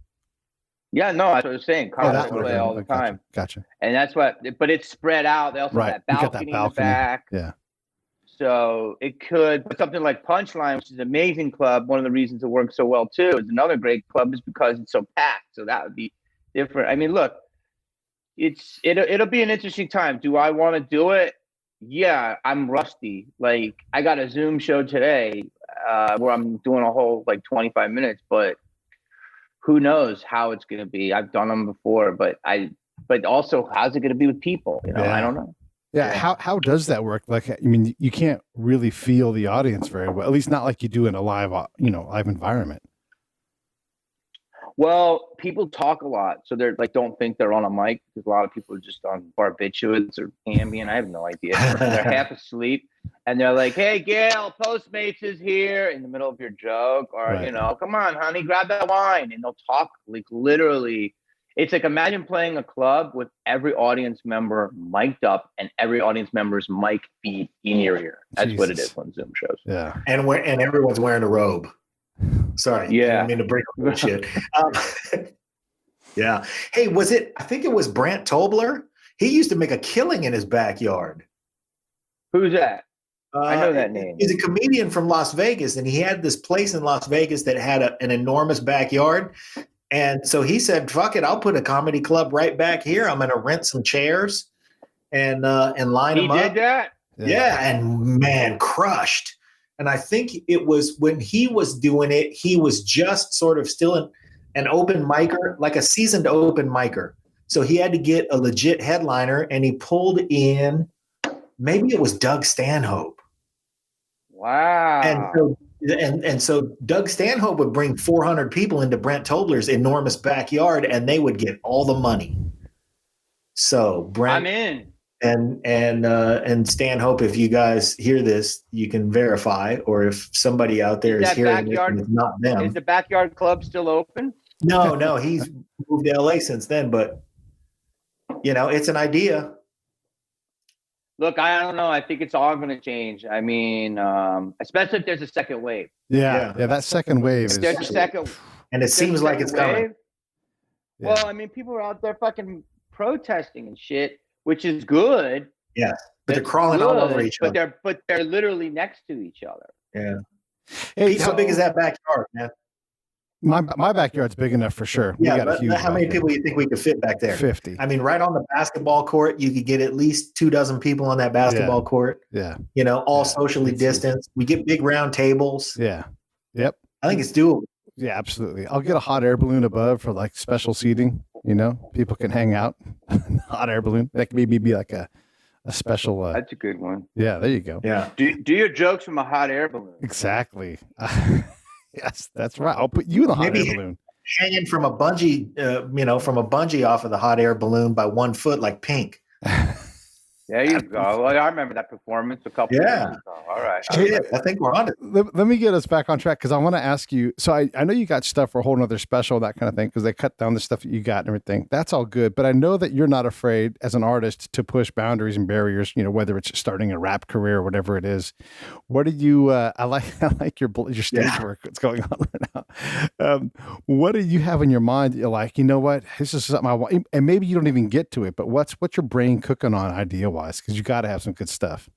Yeah, no, that's what I was saying. Clubs that play all the time, Gotcha. and that's what. But it's spread out. They also have that You got balcony in the back. Yeah. So it could, but something like Punchline, which is an amazing club. One of the reasons it works so well too is another great club is because it's so packed. So that would be different. I mean, look. It'll be an interesting time. Do I want to do it? Yeah, I'm rusty. Like I got a Zoom show today where I'm doing a whole like 25 minutes, but who knows how it's going to be. I've done them before, but also how's it going to be with people? I don't know. Yeah. How does that work? Like, I mean, you can't really feel the audience very well, at least not like you do in a live environment. Well, people talk a lot, so they're like, don't think they're on a mic because a lot of people are just on barbiturates or Ambien. I have no idea. They're half asleep, and they're like, "Hey, Gail, Postmates is here," in the middle of your joke, or Right. "Come on, honey, grab that wine," and they'll talk like literally. It's like imagine playing a club with every audience member mic'd up and every audience member's mic feed in your ear. That's what it Jesus. is on Zoom shows. Yeah. And everyone's wearing a robe. Sorry. Yeah. I didn't mean to bring up bullshit. Yeah. Hey, I think it was Brant Tobler. He used to make a killing in his backyard. Who's that? I know that name. He's a comedian from Las Vegas, and he had this place in Las Vegas that had an enormous backyard. And so he said, fuck it, I'll put a comedy club right back here. I'm going to rent some chairs and line them up. He did that? Yeah. And man, crushed. And I think it was when he was doing it, he was just sort of still an open micer, like a seasoned open micer. So he had to get a legit headliner, and he pulled in, maybe it was Doug Stanhope. Wow. And so Doug Stanhope would bring 400 people into Brent Tobler's enormous backyard, and they would get all the money. So Brent, I'm in. And Stanhope, if you guys hear this, you can verify, or if somebody out there is hearing this and it's not them. Is the backyard club still open? No, he's moved to LA since then, but it's an idea. Look, I don't know. I think it's all going to change. I mean, especially if there's a second wave. Yeah. That second wave is. There's a second, And it seems like it's coming. Yeah. Well, I mean, people are out there fucking protesting and shit, which is good. Yeah, but they're crawling all over each other. But they're literally next to each other. Yeah. Hey, Pete, how big is that backyard, man? My backyard's big enough for sure. We Yeah, got a but huge how many backyard. people do you think we could fit back there? 50. I mean, right on the basketball court, you could get at least 24 people on that basketball court. Yeah. All socially distanced. We get big round tables. Yeah. Yep. I think it's doable. Yeah, absolutely. I'll get a hot air balloon above for like special seating. You know, people can hang out. Hot air balloon. That could maybe be like a special. That's a good one. Yeah, there you go. Yeah. Do your jokes from a hot air balloon. Exactly. Yes, that's right. I'll put you in the hot Maybe air balloon. hanging from a bungee, from a bungee off of the hot air balloon by 1 foot, like Pink. There you go. Well, I remember that performance a couple Yeah. years ago. All right. Shit, I think we're on it. Let me get us back on track because I want to ask you. So I know you got stuff for a whole nother special, that kind of thing, because they cut down the stuff that you got and everything. That's all good. But I know that you're not afraid as an artist to push boundaries and barriers, you know, whether it's starting a rap career or whatever it is. What do you, I like your stage work that's going on right now. What do you have in your mind? You're like, you know what, this is something I want. And maybe you don't even get to it, but what's your brain cooking on idea wise? Because you got to have some good stuff.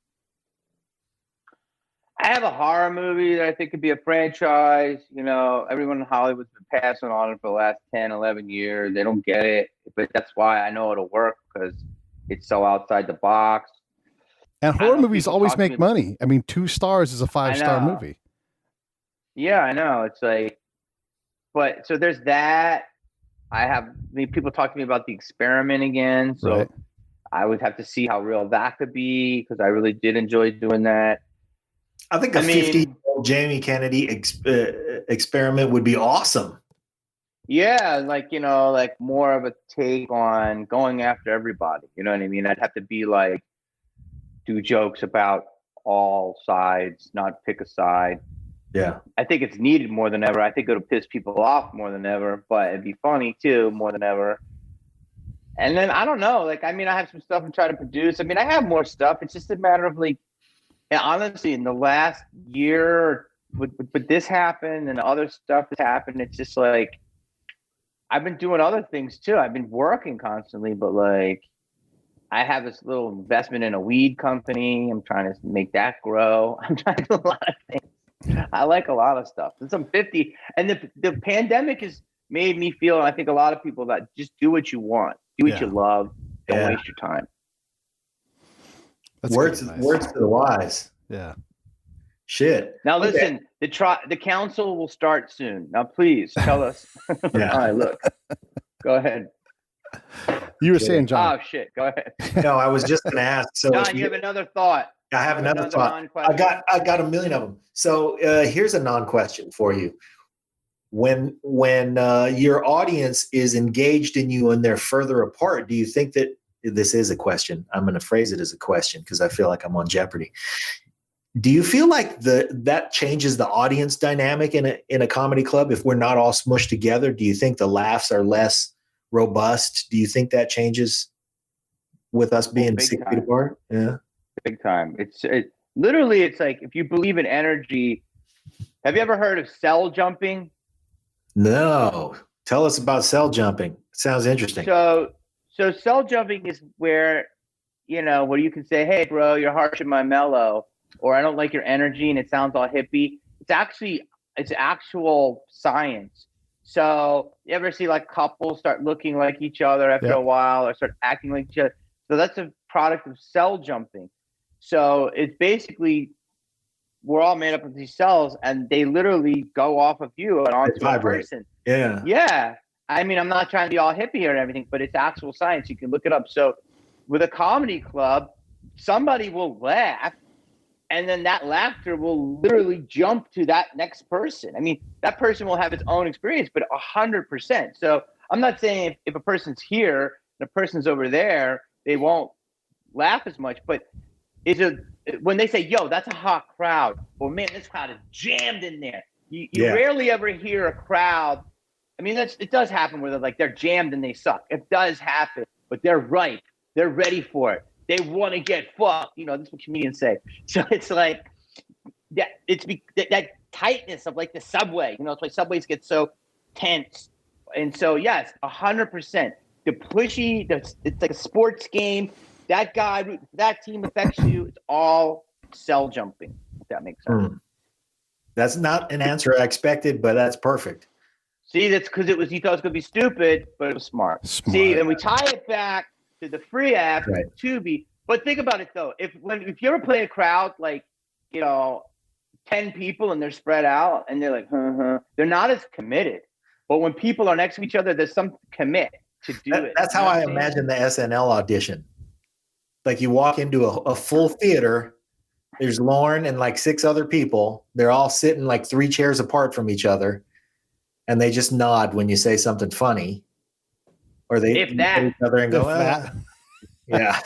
I have a horror movie that I think could be a franchise. You know, everyone in Hollywood's been passing on it for the last 10, 11 years. They don't get it, but that's why I know it'll work because it's so outside the box. And horror movies always make money. I mean, 2 stars is a 5-star movie. Yeah, I know. It's like, but so there's that. People talk to me about The Experiment again. So right. I would have to see how real that could be because I really did enjoy doing that. I think a 50-year-old Jamie Kennedy experiment would be awesome. Yeah, like, you know, like more of a take on going after everybody. You know what I mean? I'd have to be like, do jokes about all sides, not pick a side. Yeah. I think it's needed more than ever. I think it'll piss people off more than ever, but it'd be funny too more than ever. And then I don't know, like, I mean, I have some stuff I'm trying to produce. I mean, I have more stuff. It's just a matter of like, and honestly, in the last year, with this happened and other stuff that's happened, it's just like, I've been doing other things too. I've been working constantly, but like, I have this little investment in a weed company. I'm trying to make that grow. I'm trying to do a lot of things. I like a lot of stuff. Since I'm 50, and the pandemic has made me feel, and I think a lot of people, that just do what you want. Do what you love. Don't waste your time. That's words to the wise. Yeah. Shit. Now listen, the council will start soon. Now please tell us. Yeah. All right, look. Go ahead. You were saying, John. Oh shit. Go ahead. No, I was just going to ask. So John, you have another thought. I have another thought. I got a million of them. So here's a non-question for you. When your audience is engaged in you and they're further apart, do you think that this is a question? I'm going to phrase it as a question because I feel like I'm on Jeopardy. Do you feel like that changes the audience dynamic in a comedy club if we're not all smushed together? Do you think the laughs are less robust? Do you think that changes with us being 6 feet apart? Yeah, big time. It's literally, it's like, if you believe in energy. Have you ever heard of cell jumping? No. Tell us about cell jumping. It sounds interesting. So cell jumping is where, you know, where you can say, hey, bro, you're harsh in my mellow, or I don't like your energy and it sounds all hippie. It's actual science. So you ever see like couples start looking like each other after a while or start acting like each other? So that's a product of cell jumping. So it's basically, we're all made up of these cells and they literally go off of you and onto a person. Yeah. Yeah. I mean, I'm not trying to be all hippie or everything, but it's actual science. You can look it up. So with a comedy club, somebody will laugh and then that laughter will literally jump to that next person. I mean, that person will have its own experience, but 100%. So I'm not saying if a person's here and a person's over there, they won't laugh as much, but when they say, yo, that's a hot crowd, or man, this crowd is jammed in there. You rarely ever hear a crowd. I mean, it does happen where they're jammed and they suck. It does happen, but they're ripe. They're ready for it. They want to get fucked. You know, that's what comedians say. So it's like that. That tightness of like the subway. You know, it's why subways get so tense. And so, yes, 100%. The pushy. It's like a sports game. That guy, that team affects you. It's all cell jumping. If that makes sense. That's not an answer I expected, but that's perfect. See, that's because you thought it was going to be stupid, but it was smart. See, and we tie it back to the free app, right. Tubi. But think about it though. If you ever play a crowd like, 10 people and they're spread out and they're like, they're not as committed. But when people are next to each other, there's some commit. to do it. That's You how know what I I'm saying? imagine the SNL audition. Like you walk into a full theater, there's Lauren and like 6 other people. They're all sitting like 3 chairs apart from each other, and they just nod when you say something funny, or they If look that. at each other and go, If that. yeah.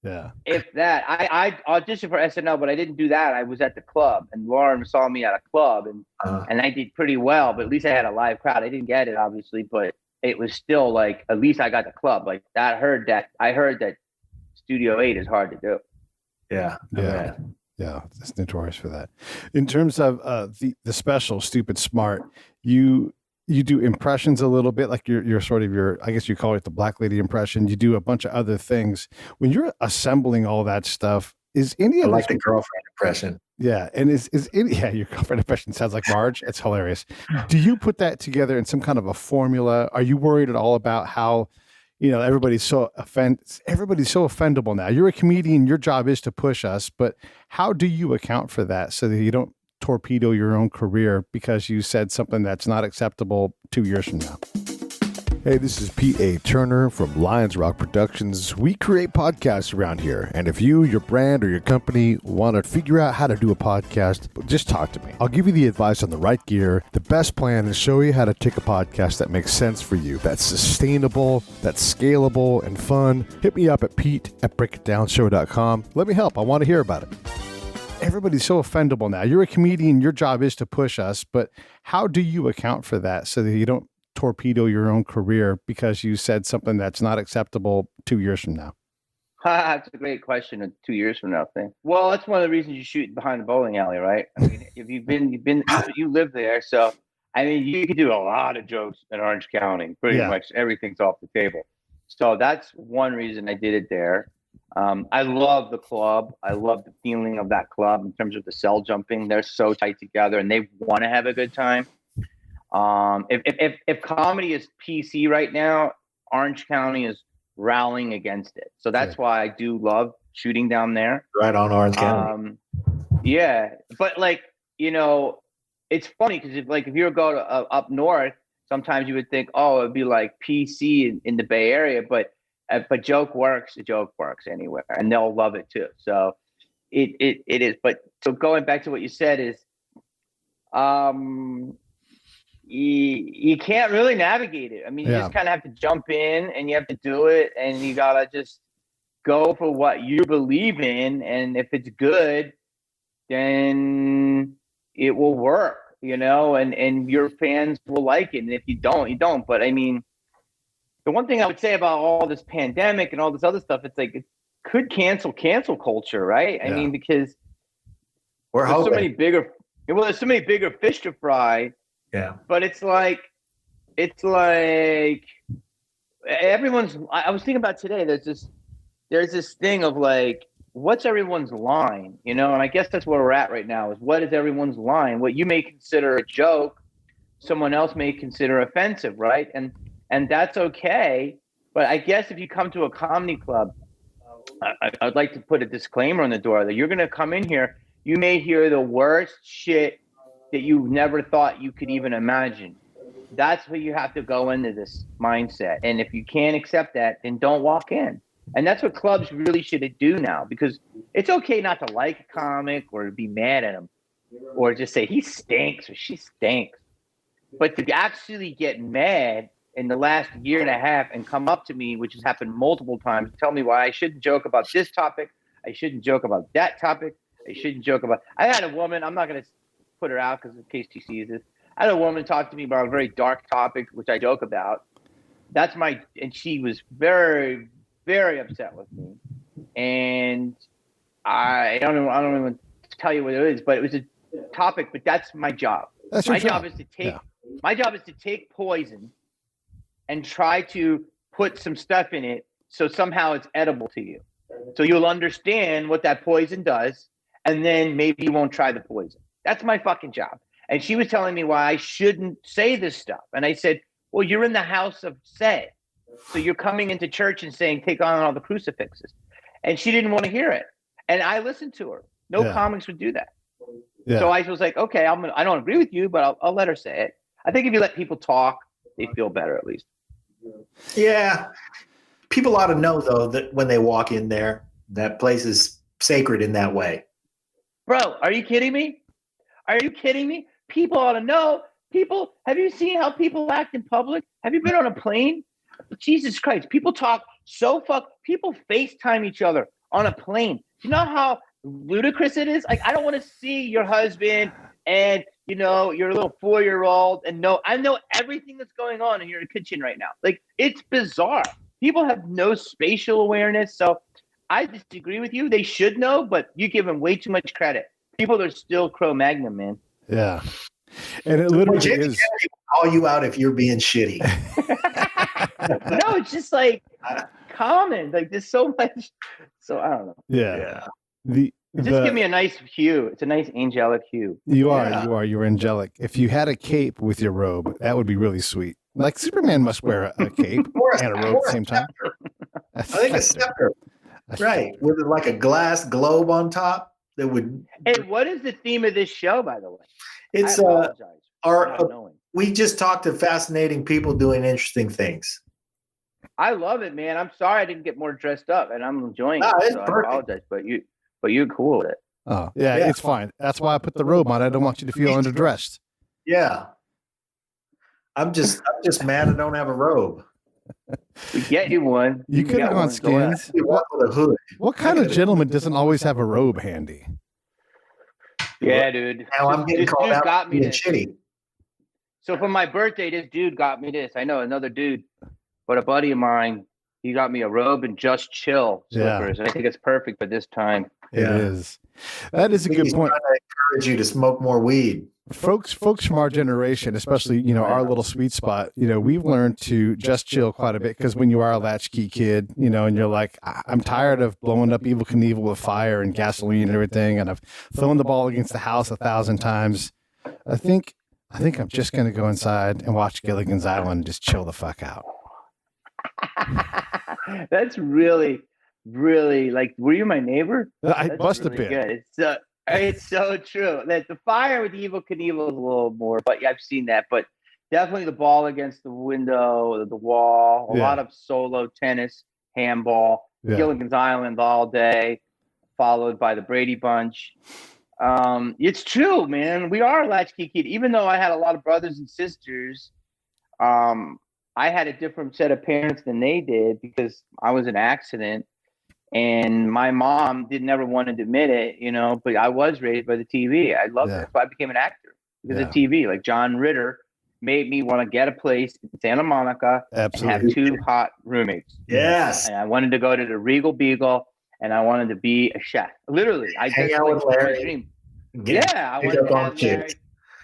Yeah. If that, I auditioned for SNL, but I didn't do that. I was at the club, and Lauren saw me at a club, and I did pretty well. But at least I had a live crowd. I didn't get it, obviously, but it was still like at least I got the club. Like I heard that Studio 8 is hard to do. Yeah. Yeah. Yeah, it's notorious for that. In terms of the special Stoopid Smart, you do impressions a little bit, like you're sort of I guess you call it the black lady impression. You do a bunch of other things. When you're assembling all that stuff, is any I of like this, the girlfriend impression. yeah, and is any, yeah, your girlfriend impression sounds like Marge. It's hilarious. Do you put that together in some kind of a formula? Are you worried at all about how, everybody's so offendable now? You're a comedian. Your job is to push us, but how do you account for that so that you don't torpedo your own career because you said something that's not acceptable 2 years from now? Hey, this is P.A. Turner from Lions Rock Productions. We create podcasts around here, and if you, your brand, or your company want to figure out how to do a podcast, just talk to me. I'll give you the advice on the right gear, the best plan, and show you how to take a podcast that makes sense for you, that's sustainable, that's scalable, and fun. Hit me up at pete@breakitdownshow.com. Let me help. I want to hear about it. Everybody's so offendable now. You're a comedian. Your job is to push us, but how do you account for that so that you don't torpedo your own career because you said something that's not acceptable 2 years from now? That's a great question. 2 years from now, thing. Well, that's one of the reasons you shoot behind the bowling alley, right? I mean, if you live there, so I mean, you could do a lot of jokes in Orange County. Pretty much everything's off the table. So that's one reason I did it there. I love the club. I love the feeling of that club in terms of the cell jumping. They're so tight together, and they want to have a good time. If comedy is PC right now, Orange County is rallying against it. So that's why I do love shooting down there. Right on Orange County. Yeah, but it's funny because if you were go to up north, sometimes you would think, oh, it'd be like PC in the Bay Area, but joke works anywhere, and they'll love it too. So it is. But so going back to what you said is, you can't really navigate it. I mean, you just kind of have to jump in and you have to do it, and you gotta just go for what you believe in. And if it's good, then it will work, and your fans will like it. And if you don't, you don't. But I mean, the one thing I would say about all this pandemic and all this other stuff, it's like it could cancel culture, right? I mean, because there's so many bigger fish to fry. Yeah. But it's like everyone's. I was thinking about today. There's this thing of like, what's everyone's line, And I guess that's where we're at right now. Is what is everyone's line? What you may consider a joke, someone else may consider offensive, right? And that's okay. But I guess if you come to a comedy club, I'd like to put a disclaimer on the door that you're going to come in here. You may hear the worst shit that you never thought you could even imagine. That's where you have to go into this mindset. And if you can't accept that, then don't walk in. And that's what clubs really should do now, because it's okay not to like a comic or to be mad at him or just say he stinks or she stinks. But to actually get mad in the last year and a half and come up to me, which has happened multiple times, tell me why I shouldn't joke about this topic. I shouldn't joke about that topic. I shouldn't joke about. I had a woman, I'm not going to put her out because in case she sees this, I had a woman talk to me about a very dark topic, which I joke about. And she was very, very upset with me. And I don't even tell you what it is, but it was a topic, but that's my job. My job is to take poison and try to put some stuff in it so somehow it's edible to you. So you'll understand what that poison does, and then maybe you won't try the poison. That's my fucking job. And she was telling me why I shouldn't say this stuff. And I said, well, you're in the house of say. So you're coming into church and saying, take on all the crucifixes. And she didn't want to hear it. And I listened to her. No comics would do that. Yeah. So I was like, okay, I don't agree with you, but I'll let her say it. I think if you let people talk, they feel better at least. Yeah. People ought to know, though, that when they walk in there, that place is sacred in that way. Bro, are you kidding me? Are you kidding me? People ought to know. People, have you seen how people act in public? Have you been on a plane? Jesus Christ, people talk people FaceTime each other on a plane. Do you know how ludicrous it is? Like, I don't want to see your husband and, your little 4-year-old and I know everything that's going on in your kitchen right now. Like, it's bizarre. People have no spatial awareness. So I disagree with you. They should know, but you give them way too much credit. People are still Cro-Magnon, man. Yeah. And it literally Jamie is. Kennedy will call you out if you're being shitty. No, it's just like common. Like, there's so much. So I don't know. Yeah. Just give me a nice hue. It's a nice angelic hue. You're angelic. If you had a cape with your robe, that would be really sweet. Like Superman must wear a cape and a robe at the same time. I think a scepter. Right. With like a glass globe on top that would. Hey, what is the theme of this show, by the way? It's I apologize for not knowing. We just talked to fascinating people doing interesting things. I love it, man. I'm sorry I didn't get more dressed up, and I'm enjoying it. It's so perfect. I apologize, but you're cool with it. Oh, yeah, it's fine. That's why I put the robe on. I don't want you to feel underdressed. Yeah. I'm just mad I don't have a robe. We get you one. You could have gone skins. You walk with a hood. What kind of gentleman doesn't always have a robe handy? Yeah, dude. Now I'm getting This called dude out got for me being this. shitty. So for my birthday, this dude got me this. I know another dude, but a buddy of mine, he got me a robe and Just Chill slippers. I think it's perfect for this time. It is. That is a good point. Trying to encourage you to smoke more weed. Folks from our generation, especially, our little sweet spot, we've learned to just chill quite a bit because when you are a latchkey kid, and you're like, I'm tired of blowing up Evel Knievel with fire and gasoline and everything, and I've thrown the ball against the house 1,000 times. I think I'm just going to go inside and watch Gilligan's Island and just chill the fuck out. That's really, really like, were you my neighbor? I That's must have really been. Good. It's so true. That the fire with Evel Knievel is a little more, but yeah, I've seen that. But definitely the ball against the window, the wall, a lot of solo tennis, handball, Gilligan's Island all day, followed by the Brady Bunch. It's true, man. We are a latchkey kid. Even though I had a lot of brothers and sisters, I had a different set of parents than they did because I was an accident. And my mom never wanted to admit it, but I was raised by the TV. I loved it. So I became an actor because of TV. Like John Ritter made me want to get a place in Santa Monica and have 2 hot roommates. Yes. And I wanted to go to the Regal Beagle and I wanted to be a chef. Literally, I just like my dream. I wanted to have Larry,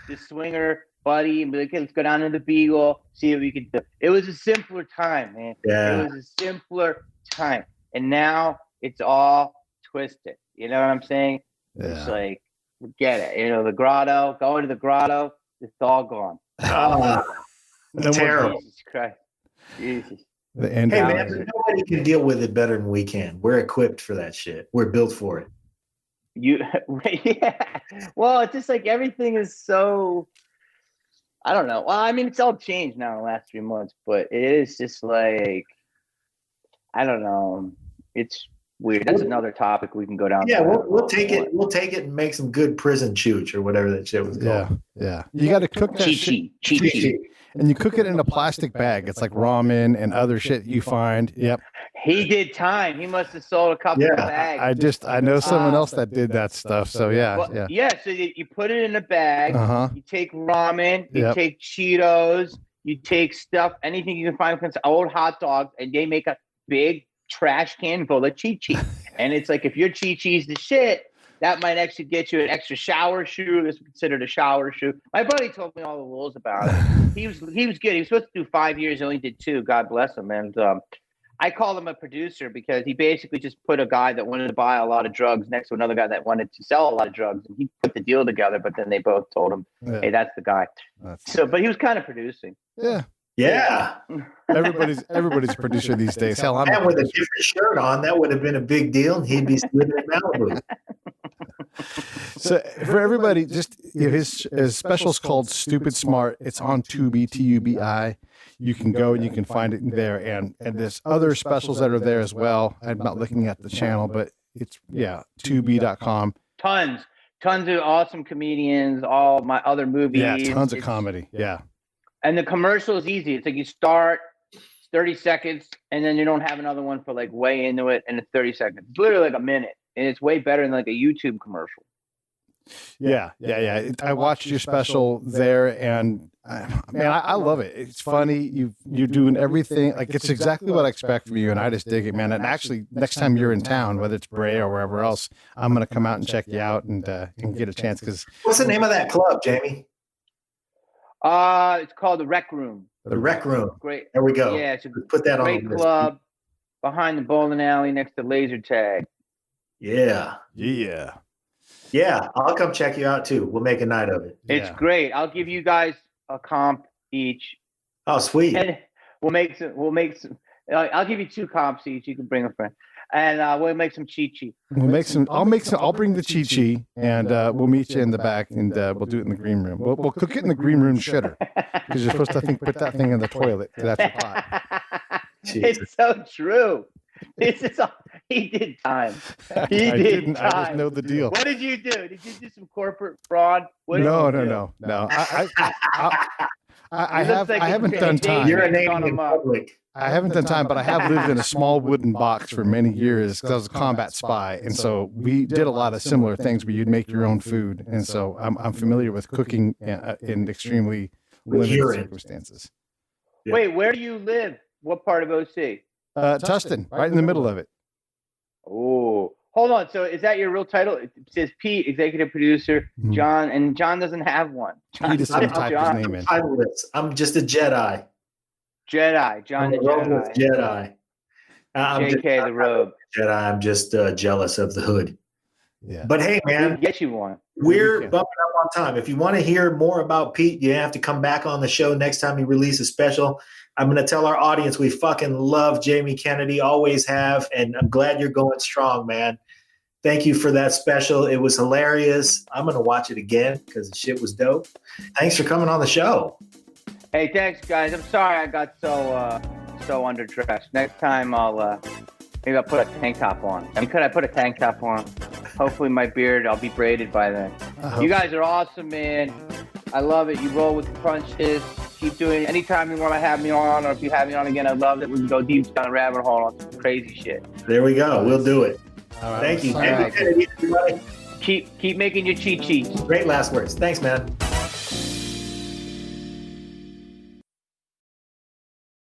the swinger buddy, and be like, hey, let's go down to the Beagle, see what we can do. It was a simpler time, man. Yeah. It was a simpler time. And now it's all twisted. You know what I'm saying? Yeah. It's like, forget it. The grotto, going to the grotto, it's all gone. Terrible. Jesus Christ. Jesus. Hey, man, nobody can deal with it better than we can. We're equipped for that shit. We're built for it. Well, it's just like everything is so, I don't know. Well, I mean, it's all changed now in the last 3 months, but it is just like, I don't know. It's weird. That's another topic we can go down. Yeah, we'll take it. We'll take it and make some good prison chooch or whatever that shit was called. Yeah. You got to cook that shit. And you cook it in a plastic bag. It's like ramen and other shit you find. Yep. He did time. He must have sold a couple of bags. I know someone else that did that stuff. So So you put it in a bag. You take ramen. You take Cheetos. You take stuff, anything you can find from old hot dogs, and they make a big trash can full of Chi-Chi. And it's like, if your Chi-Chi's the shit, that might actually get you an extra shower shoe. This is considered a shower shoe. My buddy told me all the rules about it. He was good. He was supposed to do 5 years. He only did 2. God bless him. And I called him a producer because he basically just put a guy that wanted to buy a lot of drugs next to another guy that wanted to sell a lot of drugs. And he put the deal together, but then they both told him, hey, that's the guy. But he was kind of producing. Yeah. Yeah. Everybody's a producer these days. Hell, I'm And a with a producer. different shirt on, that would have been a big deal. He'd be living in Malibu. So for everybody, just his special's called Stoopid Smart. It's on Tubi, Tubi. You can go and you can find it there, and there's other specials that are there as well. I'm not looking at the channel, but it's Tubi.com. Tons of awesome comedians. All my other movies. Yeah, tons of comedy. Yeah. And the commercial is easy. It's like you start, it's 30 seconds, and then you don't have another one for like way into it, and it's 30 seconds. It's literally like a minute, and it's way better than like a YouTube commercial. Yeah. I watched your special there, and I love it. It's funny. You're doing everything like it's exactly what I expect from you, and I just dig it, man. And actually, next time you're in town, whether it's Bray or wherever else, I'm gonna come out and check you out and get a chance. Because What's the name of that club, Jamie? It's called the Rec Room. The Rec Room. Great. There we go. Yeah, it's a Put that on great the list. club behind the bowling alley next to Laser Tag. Yeah. I'll come check you out too. We'll make a night of it. It's great. I'll give you guys a comp each. Oh, sweet. And we'll make some. I'll give you 2 comps each. You can bring a friend, and we'll make some chi-chi. I'll bring the chi-chi, and we'll meet you in the back, and we'll do it in the green room. We'll cook it in the green room shitter, because you're supposed to put that thing in the toilet. That's your pot. It's so true. This is all, he did time. He did time. I just know the deal. What did you do? Did you do some corporate fraud? No. I haven't done time. You're a native in public. I haven't done time, but I have lived in a small wooden box for many years because I was a combat spy, and so we did a lot of similar things where you'd make your own food, and so I'm familiar with cooking in extremely limited circumstances. Yeah. Wait, where do you live? What part of OC? Tustin, right in the middle of it. Oh, hold on. So is that your real title? It says Pete, executive producer, John, and John doesn't have one. He just didn't type his name in. I'm just a Jedi. John the Jedi. Jedi. JK the robe. Jedi. I'm just jealous of the hood. Yeah. But hey, man, We'll get you one. we're bumping up on time. If you want to hear more about Pete, you have to come back on the show next time he releases a special. I'm going to tell our audience we fucking love Jamie Kennedy, always have, and I'm glad you're going strong, man. Thank you for that special. It was hilarious. I'm going to watch it again because the shit was dope. Thanks for coming on the show. Hey, thanks, guys. I'm sorry I got so underdressed. Next time maybe I'll put a tank top on. I mean, could I put a tank top on? Hopefully my beard, I'll be braided by then. You guys are awesome, man. I love it. You roll with the punches. Keep doing it. Anytime you want to have me on, or if you have me on again, I love it. We can go deep down the rabbit hole on some crazy shit. There we go. We'll do it. All right. Thank you. All right. Jamie Kennedy, everybody. Keep making your chi-chis. Great last words. Thanks, man.